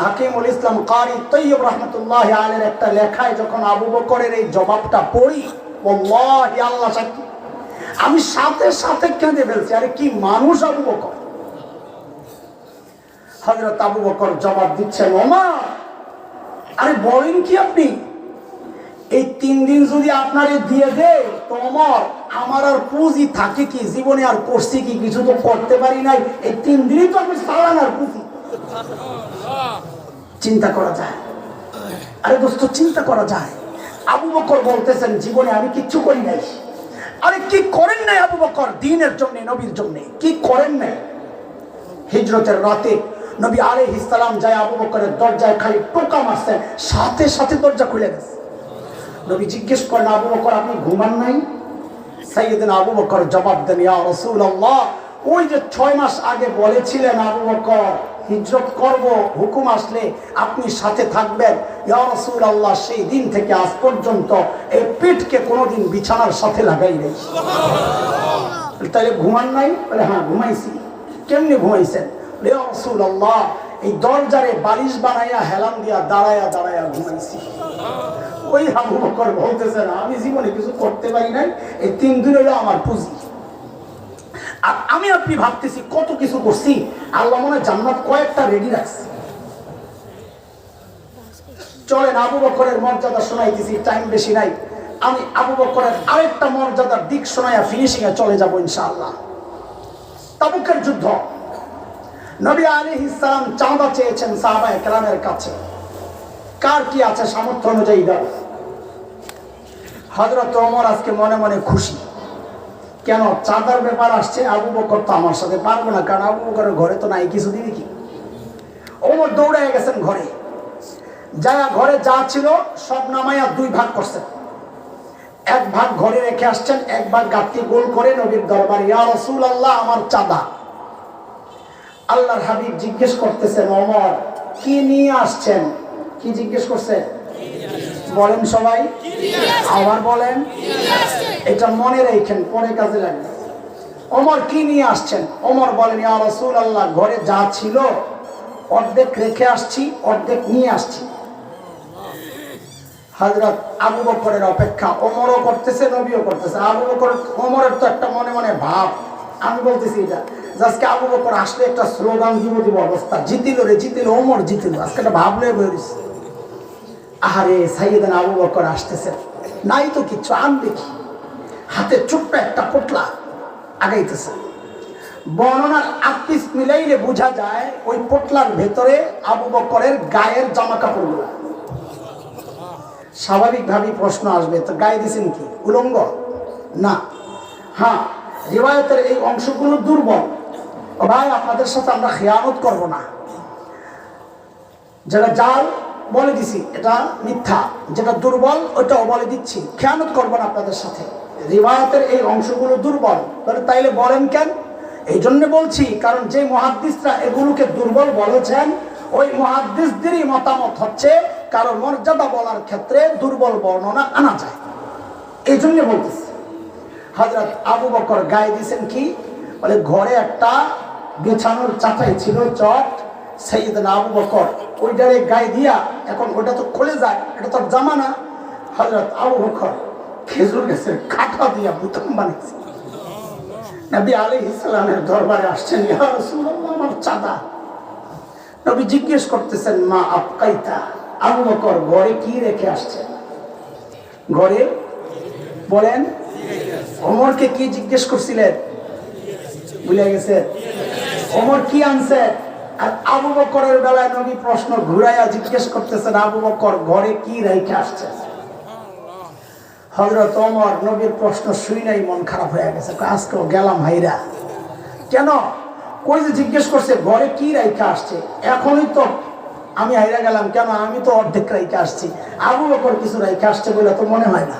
হাকিমুল ইসলাম কারি তৈয়ব রহমতুল্লাহ আলাইহির একটা লেখায় যখন আবু বকরের এই জবাবটা পড়ি, ওয়াল্লাহি আল্লাহ সাক্ষী, আমি সাথে সাথে কেঁদে ফেলছি। আরে কি মানুষ আবু বকর! হযরত আবু বকর জবাব দিচ্ছেন ওমর, আরে বলেন কি আপনি? এই 3 দিন যদি আপনারে দিয়ে দেয় তো ওমর আমার আর পুঁজি থাকে কি? জীবনে আর করছি কি? কিছু তো করতে পারি নাই, এই 3 দিনই তো আমি সালানার পুঁজি। চিন্তা করা যায়? আরে দোস্ত চিন্তা করা যায়? আবু বকর বলতেছেন জীবনে আমি কিচ্ছু করি নাই। আরে কি করেন নাই আবু বকর দ্বীনের জন্য, নবীর জন্য কি করেন নাই? হিজরতের রাতে নবী আলাইহিস সালাম যায় আবু বকরের দরজায় খালি টোকা মারছেন, সাথে সাথে দরজা খুলে গেছে। নবী জিজ্ঞেস করেন আবু বকর আপনি ঘুমান নাই? সাইয়েদনা আবু বকর জবাব দেন ইয়া রাসূলুল্লাহ, ওই যে 6 মাস আগে বলেছিলেন আবু বকর হিজরত করব, হুকুম আসলে আপনি সাথে থাকবেন, ইয়া রাসূলুল্লাহ সেই দিন থেকে আজ পর্যন্ত এই পিঠকে কোনোদিন বিছানার সাথে লাগাই নাই। তাহলে ঘুমান নাই? বলে হ্যাঁ ঘুমাইছি। কেমনে ঘুমাইছেন? ইয়া রাসূলুল্লাহ এই দরজারে বালিশ বানাইয়া হেলান দিয়া দাঁড়ায়া দাঁড়ায়া ঘুমাইছি। ওই আবু বকর বলতেছেন আমি জীবনে কিছু করতে পারি নাই, এই 3 দিন হলো আমার পুঁজি। আর আমি আপনি ভাবতেছি কত কিছু করছি, আল্লাহ মনে জান্নাত কয়েকটা রেডি রাখছে। চলেন আবু বকরের মর্যাদা শোনাইতেছি, টাইম বেশি নাই। আমি আবু বকরের আরেকটা মর্যাদার দিক শোনাইয়া ফিনিশিং এ চলে যাব ইনশাআল্লাহ। তাবুকের যুদ্ধ, নবী আলাইহিস সালাম চাঁদা চেয়েছেন সাহাবায়ে কেরামের কাছে, কার কি আছে সামর্থ্য অনুযায়ী দাও। হযরত ওমর আজকে মনে মনে খুশি, কেন চাঁদার ব্যাপার আসছে, আবু বকর তো আমার সাথে পারবো না, কারণ আবু বকরের ঘরে তো নাই কিছু দিবি কি। ওমর দৌড়ে গেছেন ঘরে, যা ঘরে যা ছিল সব নামাইয়া 2 ভাগ করছেন। 1 ভাগ ঘরে রেখে আসছেন, 1 ভাগ গাঁটটি গোল করে নবীর দরবারে, ইয়া রাসূলুল্লাহ আমার চাঁদা। আল্লাহর হাবিব জিজ্ঞেস করতেছেন ওমর কি নিয়ে আসছেন? কি জিজ্ঞেস করছে? বলেন সবাই, আবার বলেন, এটা মনে রাখেন পরে কাজে লাগবে। ওমর কি নিয়ে আসছেন? ওমর বলেন ইয়া রাসূলুল্লাহ ঘরে যা ছিল অর্ধেক রেখে আসছি, অর্ধেক নিয়ে আসছি। হযরত আবু বকরের অপেক্ষা ওমরও করতেছে, নবীও করতেছে। আবু বকর ওমরের তো একটা মনে মনে ভাব, আমি বলতেছি এটা আজকে আবু বকর আসলে একটা স্লোগান দিব অবস্থা, জিতিল রে জিতিল, ওমর জিতিল, আজকে একটা ভাবলে বেরিয়েছে। আরে সাইয়েদনা আবু বকর আসতেছে, নাই তো কিচ্ছু, আন দেখি হাতে ছোট্ট একটা পোটলা, আগাইতেছে। বর্ণনার 8 পিস মিলাইলে বোঝা যায় ওই পোটলার ভেতরে আবু বকরের গায়ের জামা কাপড়গুলা। স্বাভাবিকভাবেই প্রশ্ন আসবে, তো গায়ে দিয়েছেন কি উলঙ্গ? না। হ্যাঁ, রিওয়ায়াতের এই অংশগুলো দুর্বল। ভাই আপনাদের সাথে আমরা খেয়ানত করব না, যেটা জাল বলে দিছি এটা মিথ্যা, যেটা দুর্বল ওটাও বলে দিচ্ছি, খেয়ানত করব না আপনাদের সাথে। রিওয়ায়াতের এই অংশগুলো দুর্বল, তাইলে বলেন কেন? এই জন্য বলছি কারণ যে মুহাদ্দিসরা এগুলোকে দুর্বল বলেছেন ওই মুহাদ্দিসদেরই মতামত হচ্ছে কারণ মর্যাদা বলার ক্ষেত্রে দুর্বল বর্ণনা আনা যায়, এই জন্য বলতেছি। হযরত আবু বকর গায়ে দিয়েছেন কি? বলে ঘরে একটা বিছানোর চাটাই ছিল, চট, সাইয়েদনা আবু বকর ওইটারে গায়ে দিয়া, এখন ওটা তো খুলে যায়, এটা তো জামা না। হযরত আবু বকর খেজুর গাছের কাঁটা দিয়া বুতাম বানিয়েছে। নবী আলাইহিস সালামের দরবারে আসছেন, ইয়া রাসূলুল্লাহ আমার চাঁদা। নবী জিজ্ঞেস করতেছেন মা আবকাইতা, আবু বকর ঘরে কি রেখে আসছেন? ঘরে বলেন ওমরকে কি জিজ্ঞেস করছিলেন? ভুলে গেছে? ওমর কি আনছে? আর আবু বকরের বেলায় নবী প্রশ্ন ঘুরাইয়া জিজ্ঞেস করতেছেন আবু বকর ঘরে কি রেখে আসছেন? হযরত ওমর নবীর প্রশ্ন শুই নাই মন খারাপ হয়ে গেছে, আজকেও গেলাম হাইরা। কেন? কই যে জিজ্ঞেস করছে ঘরে কি রেখে আসছে, এখনই তো আমি হাইরা গেলাম। কেন? আমি তো অর্ধেক রেখে আসছি, আবু বকর কিছু রেখে আসছে বলে তো মনে হয় না।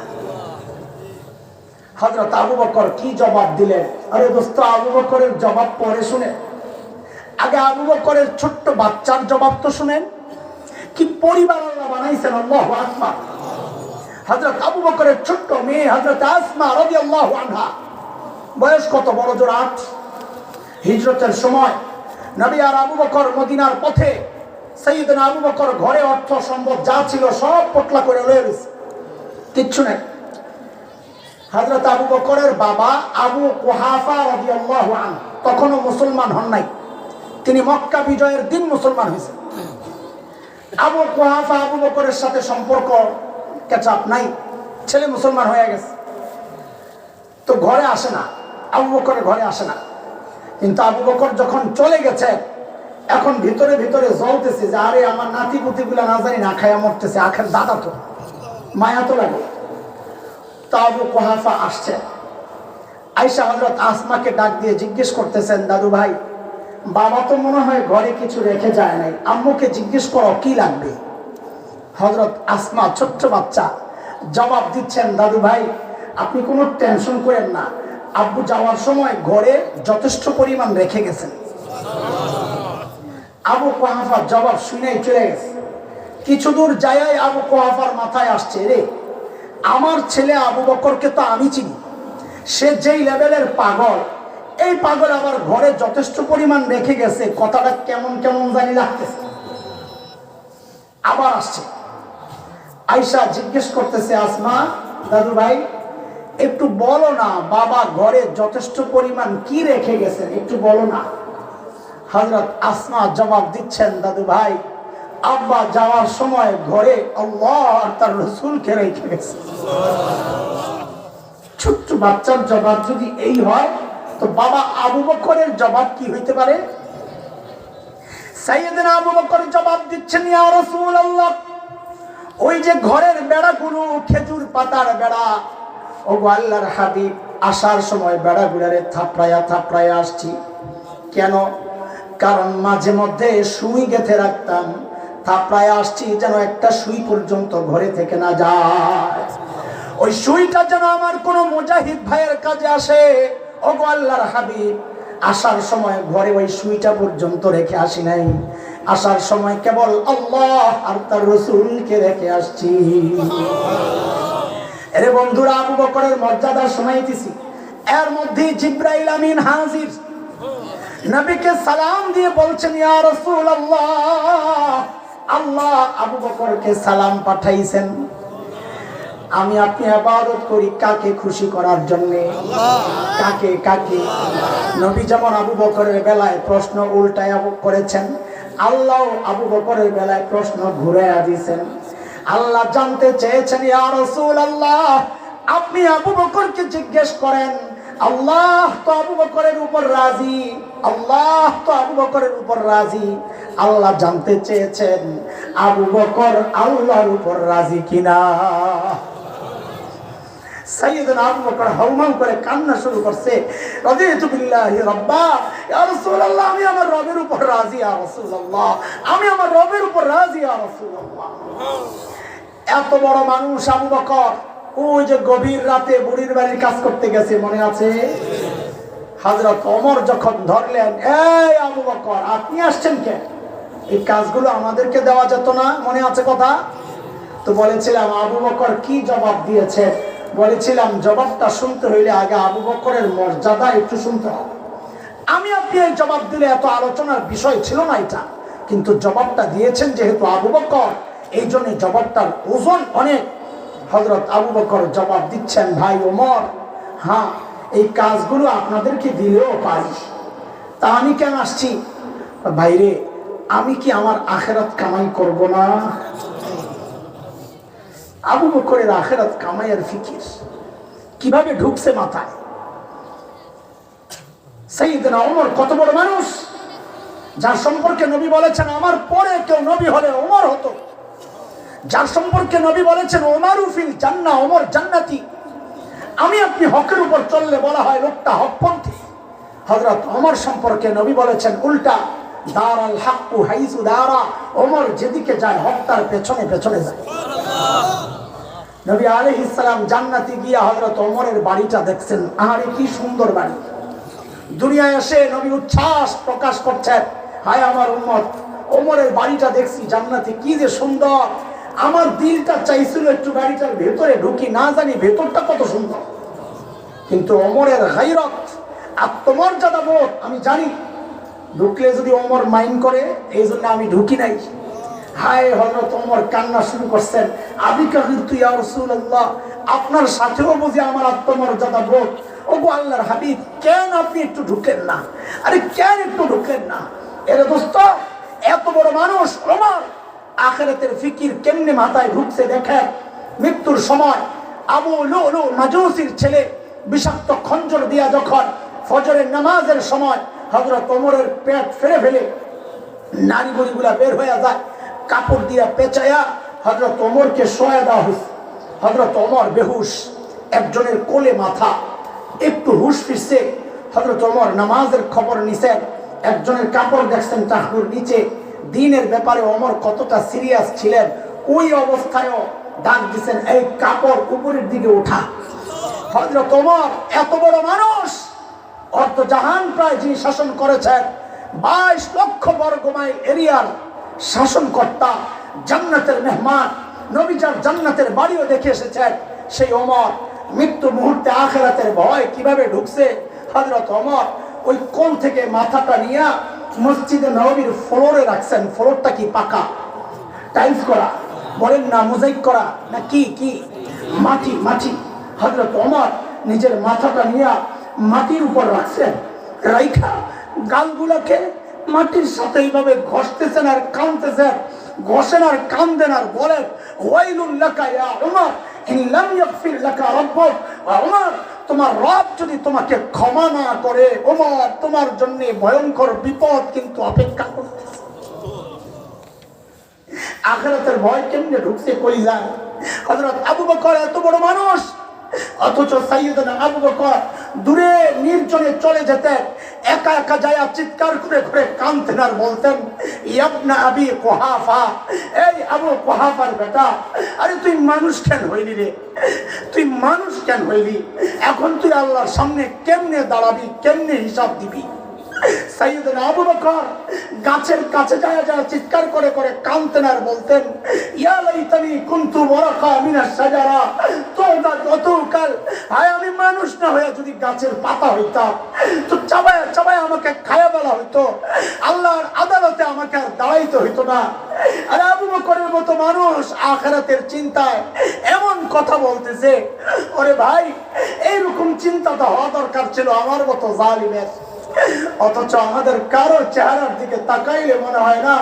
হযরত আবু বকর কি জবাব দিলেন? আরে দোস্ত, আবু বকরের জবাব পরে শুনে, আগে আবু বকরের ছোট্ট বাচ্চার জবাব তো শুনেন। কি পরিবার আল্লাহ বানাইছেন, আল্লাহু আকবার। হযরত আবু বকরের ছোট্ট মেয়ে হযরত আসমা রাদিয়াল্লাহু আনহা, বয়স কত? বড় জোর 8। হিজরতের সময় নবী আর আবু বকর মদিনার পথে, সাইয়েদনা আবু বকর ঘরে অর্থ সম্পদ যা ছিল সব পটলা করে লয়ে গেছে, কিচ্ছু নেই। হযরত আবু বকরের বাবা আবু কুহাফা রাদিয়াল্লাহু আনহু তখনও মুসলমান হন নাই, তিনি মক্কা বিজয়ের দিন মুসলমান হয়েছেন। আবু কুহাফা আবু বকরের সাথে সম্পর্ক ক্যাচআপ নাই, ছেলে মুসলমান হয়ে গেছে, তো ঘরে আসে না, আবু বকরের ঘরে আসে না। কিন্তু আবু বকর যখন চলে গেছে, এখন ভিতরে ভিতরে জ্বলতেছে যে আরে আমার নাতি পুতিগুলা না জানি না খায়া মরতেছে, আখের দাদা তো, মায়া তো লাগে। তো আবু কুহাফা আসছে, আয়েশা হযরত আসমাকে ডাক দিয়ে জিজ্ঞেস করতেছেন, দাদু ভাই বাবা তো মনে হয় ঘরে কিছু রেখে যায় নাই, আম্মুকে জিজ্ঞেস করো কি লাগবে। হযরত আসমা ছোট্ট বাচ্চা জবাব দিচ্ছেন, দাদু ভাই আপনি কোনো টেনশন করেন না, আব্বু যাওয়ার সময় ঘরে যথেষ্ট পরিমাণ রেখে গেছেন। আবু কুহাফার জবাব শুনেই চলে গেছে। কিছু দূর যায় আবু কুহাফার মাথায় আসছে, রে আমার ছেলে আবু বকরকে তো আমি চিনি, সে যেই লেভেলের পাগল, এই পাগল আবার ঘরে যথেষ্ট পরিমাণ রেখে গেছে, কথাটা কেমন কেমন জানি লাগতেছে। আবার আসছে, আয়েশা জিজ্ঞেস করতেছে, আসমা দাদু ভাই একটু বলো না বাবা ঘরে যথেষ্ট পরিমাণ কি রেখে গেছেন, একটু বলো না। হযরত আসমা জবাব দিচ্ছেন, দাদু ভাই আব্বা যাওয়ার সময় ঘরে আল্লাহ আর তার রাসূলকে রেখে গেছে। ছোট্ট বাচ্চার জবাব যদি এই হয়, তো বাবা আবু বকরের জবাব কি হইতে পারে? সাইয়েদনা আবু বকর জবাব দিচ্ছেন, ইয়া রাসূলুল্লাহ ওই যে ঘরের বেড়াগুলো খেজুর পাতার বেড়া, ও আল্লাহর হাবিব আসার সময় বেড়াগুলারে থাপড়ায়া থাপড়ায়া আসছি। কেন? কারণ মাঝে মধ্যে সুই গেঁথে রাখতাম, থাপড়ায় আসছি যেন একটা সুই পর্যন্ত ঘরে থেকে না যায়, ওই সুইটা যেন আমার কোনো মুজাহিদ ভাইয়ের কাজে আসে। ও আল্লাহর হাবিব আসার সময় ঘরে ওই সুইটা পর্যন্ত রেখে আসি নাই, আসার সময় কেবল আল্লাহ আর তার রাসূলকে রেখে আসছি। এরে বন্ধুরা, আবু বকরের মর্যাদা শোনাইতেছি, এর মধ্যে জিবরাইল আমিন হাজির, নবীকে সালাম দিয়ে বলছেন, ইয়া রাসূলুল্লাহ আল্লাহ আবু বকরকে সালাম পাঠাইছেন, আমি আপনি ইবাদত করি কাকে খুশি করার জন্য? কাকে? কাকে? নবী যেমন আবু বকরের বেলায় প্রশ্ন উল্টায়া করেছেন, আল্লাহ আবু বকরের বেলায় প্রশ্ন ঘুরাইয়া দিয়েছেন। আল্লাহ জানতে চেয়েছেন, ইয়া রাসূলুল্লাহ আপনি আবু বকরকে জিজ্ঞেস করেন আল্লাহ তো আবু বকরের উপর রাজি, আল্লাহ তো আবু বকরের উপর রাজি। আল্লাহ জানতে চেয়েছেন আবু বকর আল্লাহর উপর রাজি কিনা। সাইয়েদনা আবু বকর হাউমাউ করে কান্না শুরু করছে, রাদিতু বিল্লাহি রাব্বা, ইয়া রাসূলুল্লাহ আমি আমার রবের উপর রাজি ইয়া রাসূলুল্লাহ, আমি আমার রবের উপর রাজি ইয়া রাসূলুল্লাহ। এত বড় মানুষ আবু বকর, ওই যে গভীর রাতে বুড়ির বাড়ির কাজ করতে গেছে মনে আছে? হযরত ওমর যখন ধরলেন, এই আবু বকর আপনি আসছেন কেন, এই কাজগুলো আমাদেরকে দেওয়া যেত না, মনে আছে কথা? তো বলেছিলাম আবু বকর কি জবাব দিয়েছে, বলেছিলাম জবাবটা শুনতে হইলে আগে আবু বকরের মর্যাদা একটু শুনতে হবে। আমি আপনি এই জবাব দিলে এত আলোচনার বিষয় ছিল না এটা, কিন্তু জবাবটা দিয়েছেন যেহেতু আবু বকর, এই জন্য জবাবটার ওজন অনেক। হযরত আবু বকর জবাব দিচ্ছেন, ভাই ওমর, হ্যাঁ এই কাজগুলো আপনাদেরকে দিলেও পারি, তা আমি কেন আসছি? ভাইরে আমি কি আমার আখিরাত কামাই করব না? আবু বকরের আখিরাত কামাইয়ের ফিকির কিভাবে ঢুকছে মাথায়। সাইয়েদনা ওমর কত বড় মানুষ, যার সম্পর্কে নবী বলেছেন আমার পরে কেউ নবী হলে ওমর হতো, যার সম্পর্কে নবী বলেছেন ওমরু ফিল জান্নাহ, ওমর জান্নাতি। আমি আপনি হকের উপর চললে বলা হয় লোকটা হকপন্থী। হযরত ওমর সম্পর্কে নবী বলেছেন উল্টা, দারাল হাক্কু হাইসু দারা, ওমর যেদিকে যায় হক তার পেছনে পেছনে যায়। নবী আলাইহিস সালাম জান্নাতে গিয়া হযরত ওমরের বাড়িটা দেখছেন, আরে কি সুন্দর বাড়ি। দুনিয়ায় এসে নবী উচ্ছ্বাস প্রকাশ করছেন, হায় আমার উম্মত, ওমরের বাড়িটা দেখছি জান্নাতে, কি যে সুন্দর। আমার দিলটা চাইছিল একটু বাড়িটার ভেতরে ঢুকি, না জানি ভেতরটা কত সুন্দর। কিন্তু ওমরের গায়রত, আত্মমর্যাদা বোধ, আমি জানি ঢুকলে যদি ওমর মাইন্ড করে, এই জন্য আমি ঢুকি নাই। হায় হযরত ওমর কান্না শুরু করছেন, আবিকা কিন্তু ইয়া রাসূলুল্লাহ, আপনার সাথেও বুঝি আমার আত্মমর্যাদা বোধ। ওগো আল্লাহর হাবিব, কেন আপনি একটু ঢুকেন না? আরে কেন একটু ঢুকেন না? এর দোস্ত এত বড় মানুষ ওমর, আখিরাতের ফিকির কেমনে মাথায় ঢুকছে দেখেন। মৃত্যুর সময় আবু লুলু মাজুসির ছেলে বিষাক্ত খঞ্জর দিয়া যখন ফজরের নামাজের সময় হযরত ওমরের পেট ফেলে ফেলে নারী বুড়িগুলা বের হয়ে যায়, কাপড় দিয়া পেঁচায়া হযরত ওমরকে শোয়া দেওয়া হয়েছে। হযরত ওমর বেহুশ, একজনের কোলে মাথা, একটু হুশ ফিরছে। হযরত ওমর নামাজের খবর নিছেন, একজনের কাপড় দেখছেন টাকুর নিচে। দিনের ব্যাপারে ওমর কতটা সিরিয়াস ছিলেন, ওই অবস্থায়ও ডাক দিচ্ছেন, এই কাপড় উপরের দিকে ওঠা। হযরত ওমর এত বড় মানুষ, অর্ধ জাহান প্রায় যিনি শাসন করেছেন, 22 লক্ষ বর্গ মাইল এরিয়ার শাসনকর্তা, জান্নাতের মেহমান, নবী যার জান্নাতের বাড়িও দেখে এসেছেন, সেই ওমর মৃত্যু মুহূর্তে আখিরাতের ভয় কিভাবে ঢুকছে। হযরত ওমর ওই কোণ থেকে মাথাটা নিয়ে মসজিদে নববীর ফ্লোরে রাখছেন। ফ্লোরটা কি পাকা টাইলস করা, বলেন না মোজাইক করা, না কি কি মাটি মাটি। হযরত ওমর নিজের মাথাটা নিয়ে মাটির উপর রাখছেন, রাইখা গালগুলোকে মাটির সাথে এইভাবে ঘষতেছেন আর কাঁদতেছেন, ঘষেন আর কাঁদেন আর বলেন, ওয়াইলুল লাকা ইয়া উমর ইন লাম ইয়াগফির লাকা রাব্বুক। ওমর, তোমার রব যদি তোমাকে ক্ষমা না করে, ওমর তোমার জন্য ভয়ঙ্কর বিপদ কিন্তু অপেক্ষা করতেছে। আখিরাতের ভয় কেমনে ঢুকছে কলিজায়। হযরত আবু বকর এত বড় মানুষ, অথচ সাইয়েদনা আবু বকর দূরে নির্জনে চলে যেতেন, একা একা যায় চিৎকার করে করে কাঁদতেন আর বলতেন, ইবনা আবি কুহাফা, এই আবু কুহাফার বেটা, আরে তুই মানুষ কেন হইলি রে, তুই মানুষ কেন হইলি? এখন তুই আল্লাহর সামনে কেমনে দাঁড়াবি, কেমনে হিসাব দিবি? সাইয়েদনা আবু বকর গাছের কাছে যায় যায় চিৎকার করে করে কাঁদতেন আর বলতেন, ইয়া লাইতানি কুনতু ওয়ারাকা মিনাশ শাজারা, তোদা যতকাল, হায় আমি মানুষ না হয়ে যদি গাছের পাতা হইতাম, তো চাবায় চাবায় আমাকে খায়া বলা হইতো, আল্লাহর আদালতে আমাকে আর দাঁড়াইতে হইতো না। আর আবু বকরের মতো মানুষ আখিরাতের চিন্তায় এমন কথা বলতেছে, ওরে ভাই এইরকম চিন্তাটা হওয়া দরকার ছিল আমার মতো জালিমের। অথচ আমাদের কারো চেহারার দিকে তাকাইলে মনে হয় না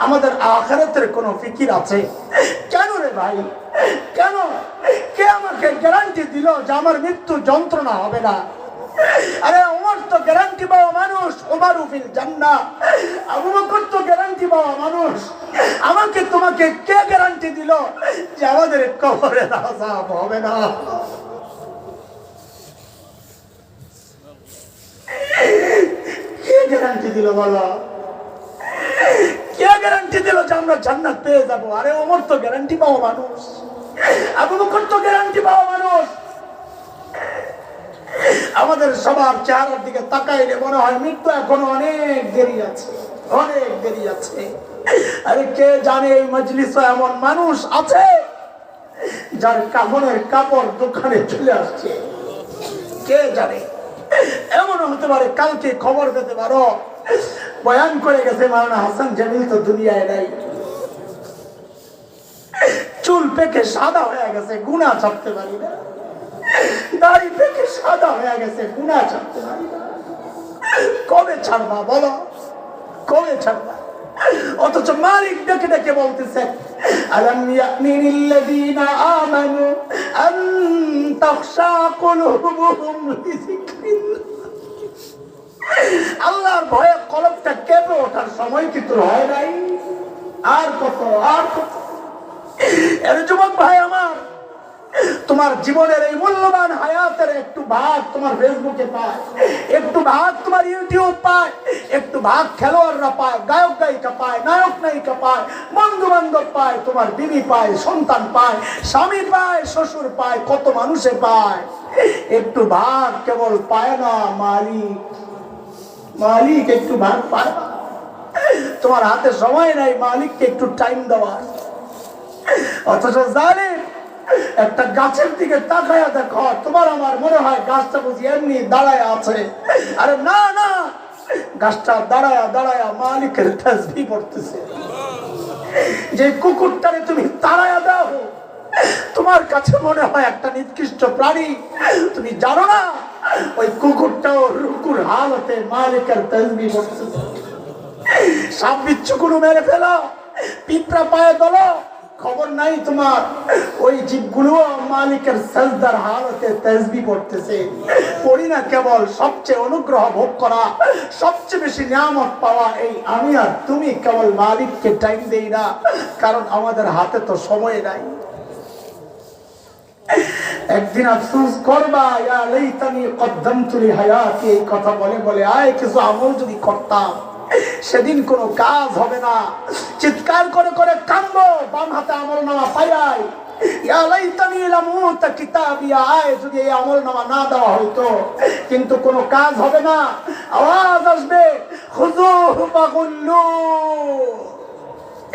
আমাদের আখিরাতের কোনো ফিকির আছে। কেন রে ভাই, কেন? কে আমাকে গ্যারান্টি দিল যে আমার মৃত্যু যন্ত্রণা হবে না? আরে ওমর তো গ্যারান্টি পাওয়া মানুষ, ওমরু ফিল জান্নাহ। আবু বকর তো গ্যারান্টি পাওয়া মানুষ। আমাকে তোমাকে কে গ্যারান্টি দিল যে আমাদের কবরে আযাব হবে না? কে গ্যারান্টি দিল বলো? কে গ্যারান্টি দিল যে আমরা জান্নাত পেয়ে যাব? আরে ওমর তো গ্যারান্টি পাওয়া মানুষ, আবু বকর তো গ্যারান্টি পাওয়া মানুষ। আমাদের সবার চেহারার দিকে তাকাইলে মনে হয় মৃত্যু এখনো অনেক দেরি আছে, অনেক দেরি আছে। আরে কে জানে এই মজলিসে এমন মানুষ আছে যার কাফনের কাপড় দোকানে চলে আসছে? কে জানে? এমন হতে পারে কালকে খবর পেতে পারো বয়ান করে গেছে মাওলানা হাসান জামিল তো দুনিয়ায় নাই, চুল পেকে সাদা হয়ে গেছে, গুনাহ ছাড়তে পারি না। দাড়ি পেকে সাদা হয়ে গেছে, গুনাহ ছাড়তে পারি না। কবে ছাড়বা বলো? কবে ছাড়বা? অথচ মালিক ডেকে ডেকে বলতেছে আলাম ইয়ামিনিল্লাযীনা আমানু আন তাখশা কুলুবুহুম লিযিকরিল্লাহ। আল্লাহর ভয়ে কলবটা কেঁপে ওঠার সময় কি তোর হয় নাই? আর কত, আর কত? এর যুবক ভাই আমার, তোমার জীবনের এই মূল্যবান হায়াতের একটু ভাগ তোমার ফেসবুকে পায়, একটু ভাগ তোমার ইউটিউব পায়, একটু ভাগ খেলোয়াড়রা পায়, গায়ক গায়িকা পায়, নায়ক নায়িকা পায়, বন্ধু বান্ধব পায়, তোমার বিবি পায়, সন্তান পায়, স্বামী পায়, শ্বশুর পায়, কত মানুষে পায়। একটু ভাগ কেবল পায় না মালিক। মালিক একটু ভাগ পায় না। তোমার হাতে সময় নাই মালিককে একটু টাইম দেওয়া। অথচ জালিম একটা গাছের দিকে তাকায়া দেখো, তোমার আমার মনে হয় গাছটা বুঝি এমনি দাঁড়ায় আছে। আরে না না, গাছটা দাঁড়ায়া দাঁড়ায়া মালিকের তাসবিহ পড়তেছে। যে কুকুরটারে তুমি তাড়ায়া দাও, তোমার কাছে মনে হয় একটা নিকৃষ্ট প্রাণী, তুমি জানো না ওই কুকুরটাও রুকুর হালতে মালিকের তাসবিহ পড়তেছে। সাপ বিচ্ছু কোনো মেরে ফেলো, পিঁপড়া পায়ে দলো, খবর নাই তোমার। ওই জীবগুলো মালিকের সাজদার হালতে তাসবিহ পড়তেছে। পড়ি না কেবল সবচেয়ে অনুগ্রহ ভোগ করা, সবচেয়ে বেশি নিয়ামত পাওয়া এই আমি আর তুমি কেবল মালিককে টাইম দেই না, কারণ আমাদের হাতে তো সময় নাই। একদিন আফসোস করবা, ইয়া লাইতানি কদ্দামতু লিহায়াতি, এই কথা বলে বলে আয় কিছু আমল যদি করতাম, সেদিন কোনো কাজ হবে না। চিৎকার করে করে কাঁদবো, বাম হাতে আমলনামা পাইয়াই, ইয়া লাইতানি লামুতা কিতাবিয়া, আয় যদি এই আমলনামা না দেওয়া হইতো, কিন্তু কোনো কাজ হবে না। আওয়াজ আসবে খুযুহু ফাগুল্লু,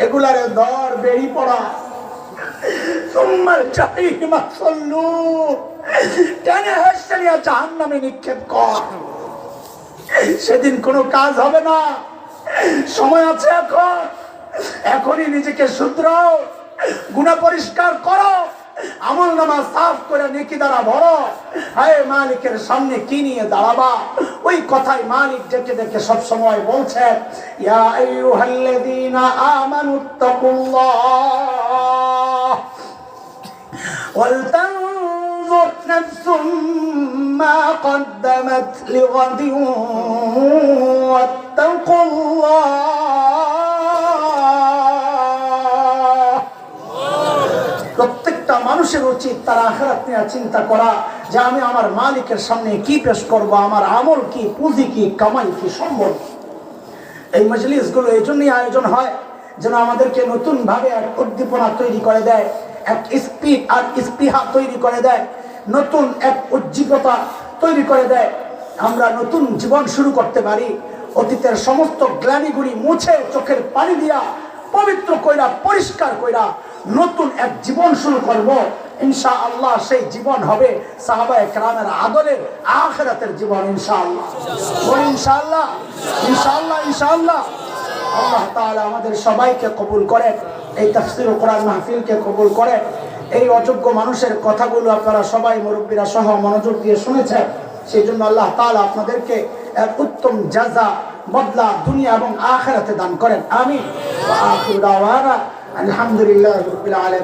এগুলারে ধর বেরি পড়া, সুম্মাল জাহিমা সাল্লু, টেনে হেসে নিয়ে জাহান্নামে নিক্ষেপ কর। সেদিন কোনো কাজ হবে না। সময় আছে এখন, এখনই নিজেকে শুধরাও, গুনাহ পরিষ্কার করো, আমলনামা সাফ করে নেকি দ্বারা ভরো। হায় মালিকের সামনে কি নিয়ে দাঁড়াবা? ওই কথাই মালিক ডেকে ডেকে সব সময় বলছেন, ইয়া আইয়ুহাল্লাযীনা আমানুত্তাকুল্লাহ ওয়াল তানজুর নাফসুম মা কদ্দামাত লিগাদিন ওয়াত্তাকুল্লাহ। প্রত্যেকটা মানুষের উচিত তার আখিরাত নিয়ে চিন্তা করা, যে আমি আমার মালিকের সামনে কি পেশ করব, আমার আমল কি, পুঁজি কি, কামাই কি, সম্বল কি। এই মজলিসগুলো এই জন্যই আয়োজন হয় যেন আমাদেরকে নতুন ভাবে এক উদ্দীপনা তৈরি করে দেয়, এক স্পিড আর স্পৃহা তৈরি করে দেয়, নতুন এক উজ্জীবতা তৈরি করে দেয়। আমরা নতুন জীবন শুরু করতে পারি, অতীতের সমস্ত গ্লানিগুলি মুছে চোখের পানি দিয়া পবিত্র কইরা পরিষ্কার কইরা নতুন এক জীবন শুরু করব। ইনশাআল্লাহ সেই জীবন হবে সাহাবায়ে কেরামের আদরের আখিরাতের জীবন ইনশাআল্লাহ। বলি ইনশাআল্লাহ, ইনশাআল্লাহ, ইনশাআল্লাহ। আল্লাহ তাআলা আমাদের সবাইকে কবুল করেন, এই তাফসীর ও কোরআন মাহফিলকে কবুল করেন। এই অযোগ্য মানুষের কথাগুলো আপনারা সবাই মুরব্বীরা সহ মনোযোগ দিয়ে শুনেছেন, সেই জন্য আল্লাহ তাআলা আপনাদেরকে এক উত্তম জাযা বদলা দুনিয়া এবং আখিরাতে দান করেন। আমিন। ওয়া আখিরু দাওয়ানা আলহামদুলিল্লাহি রাব্বিল আলামিন।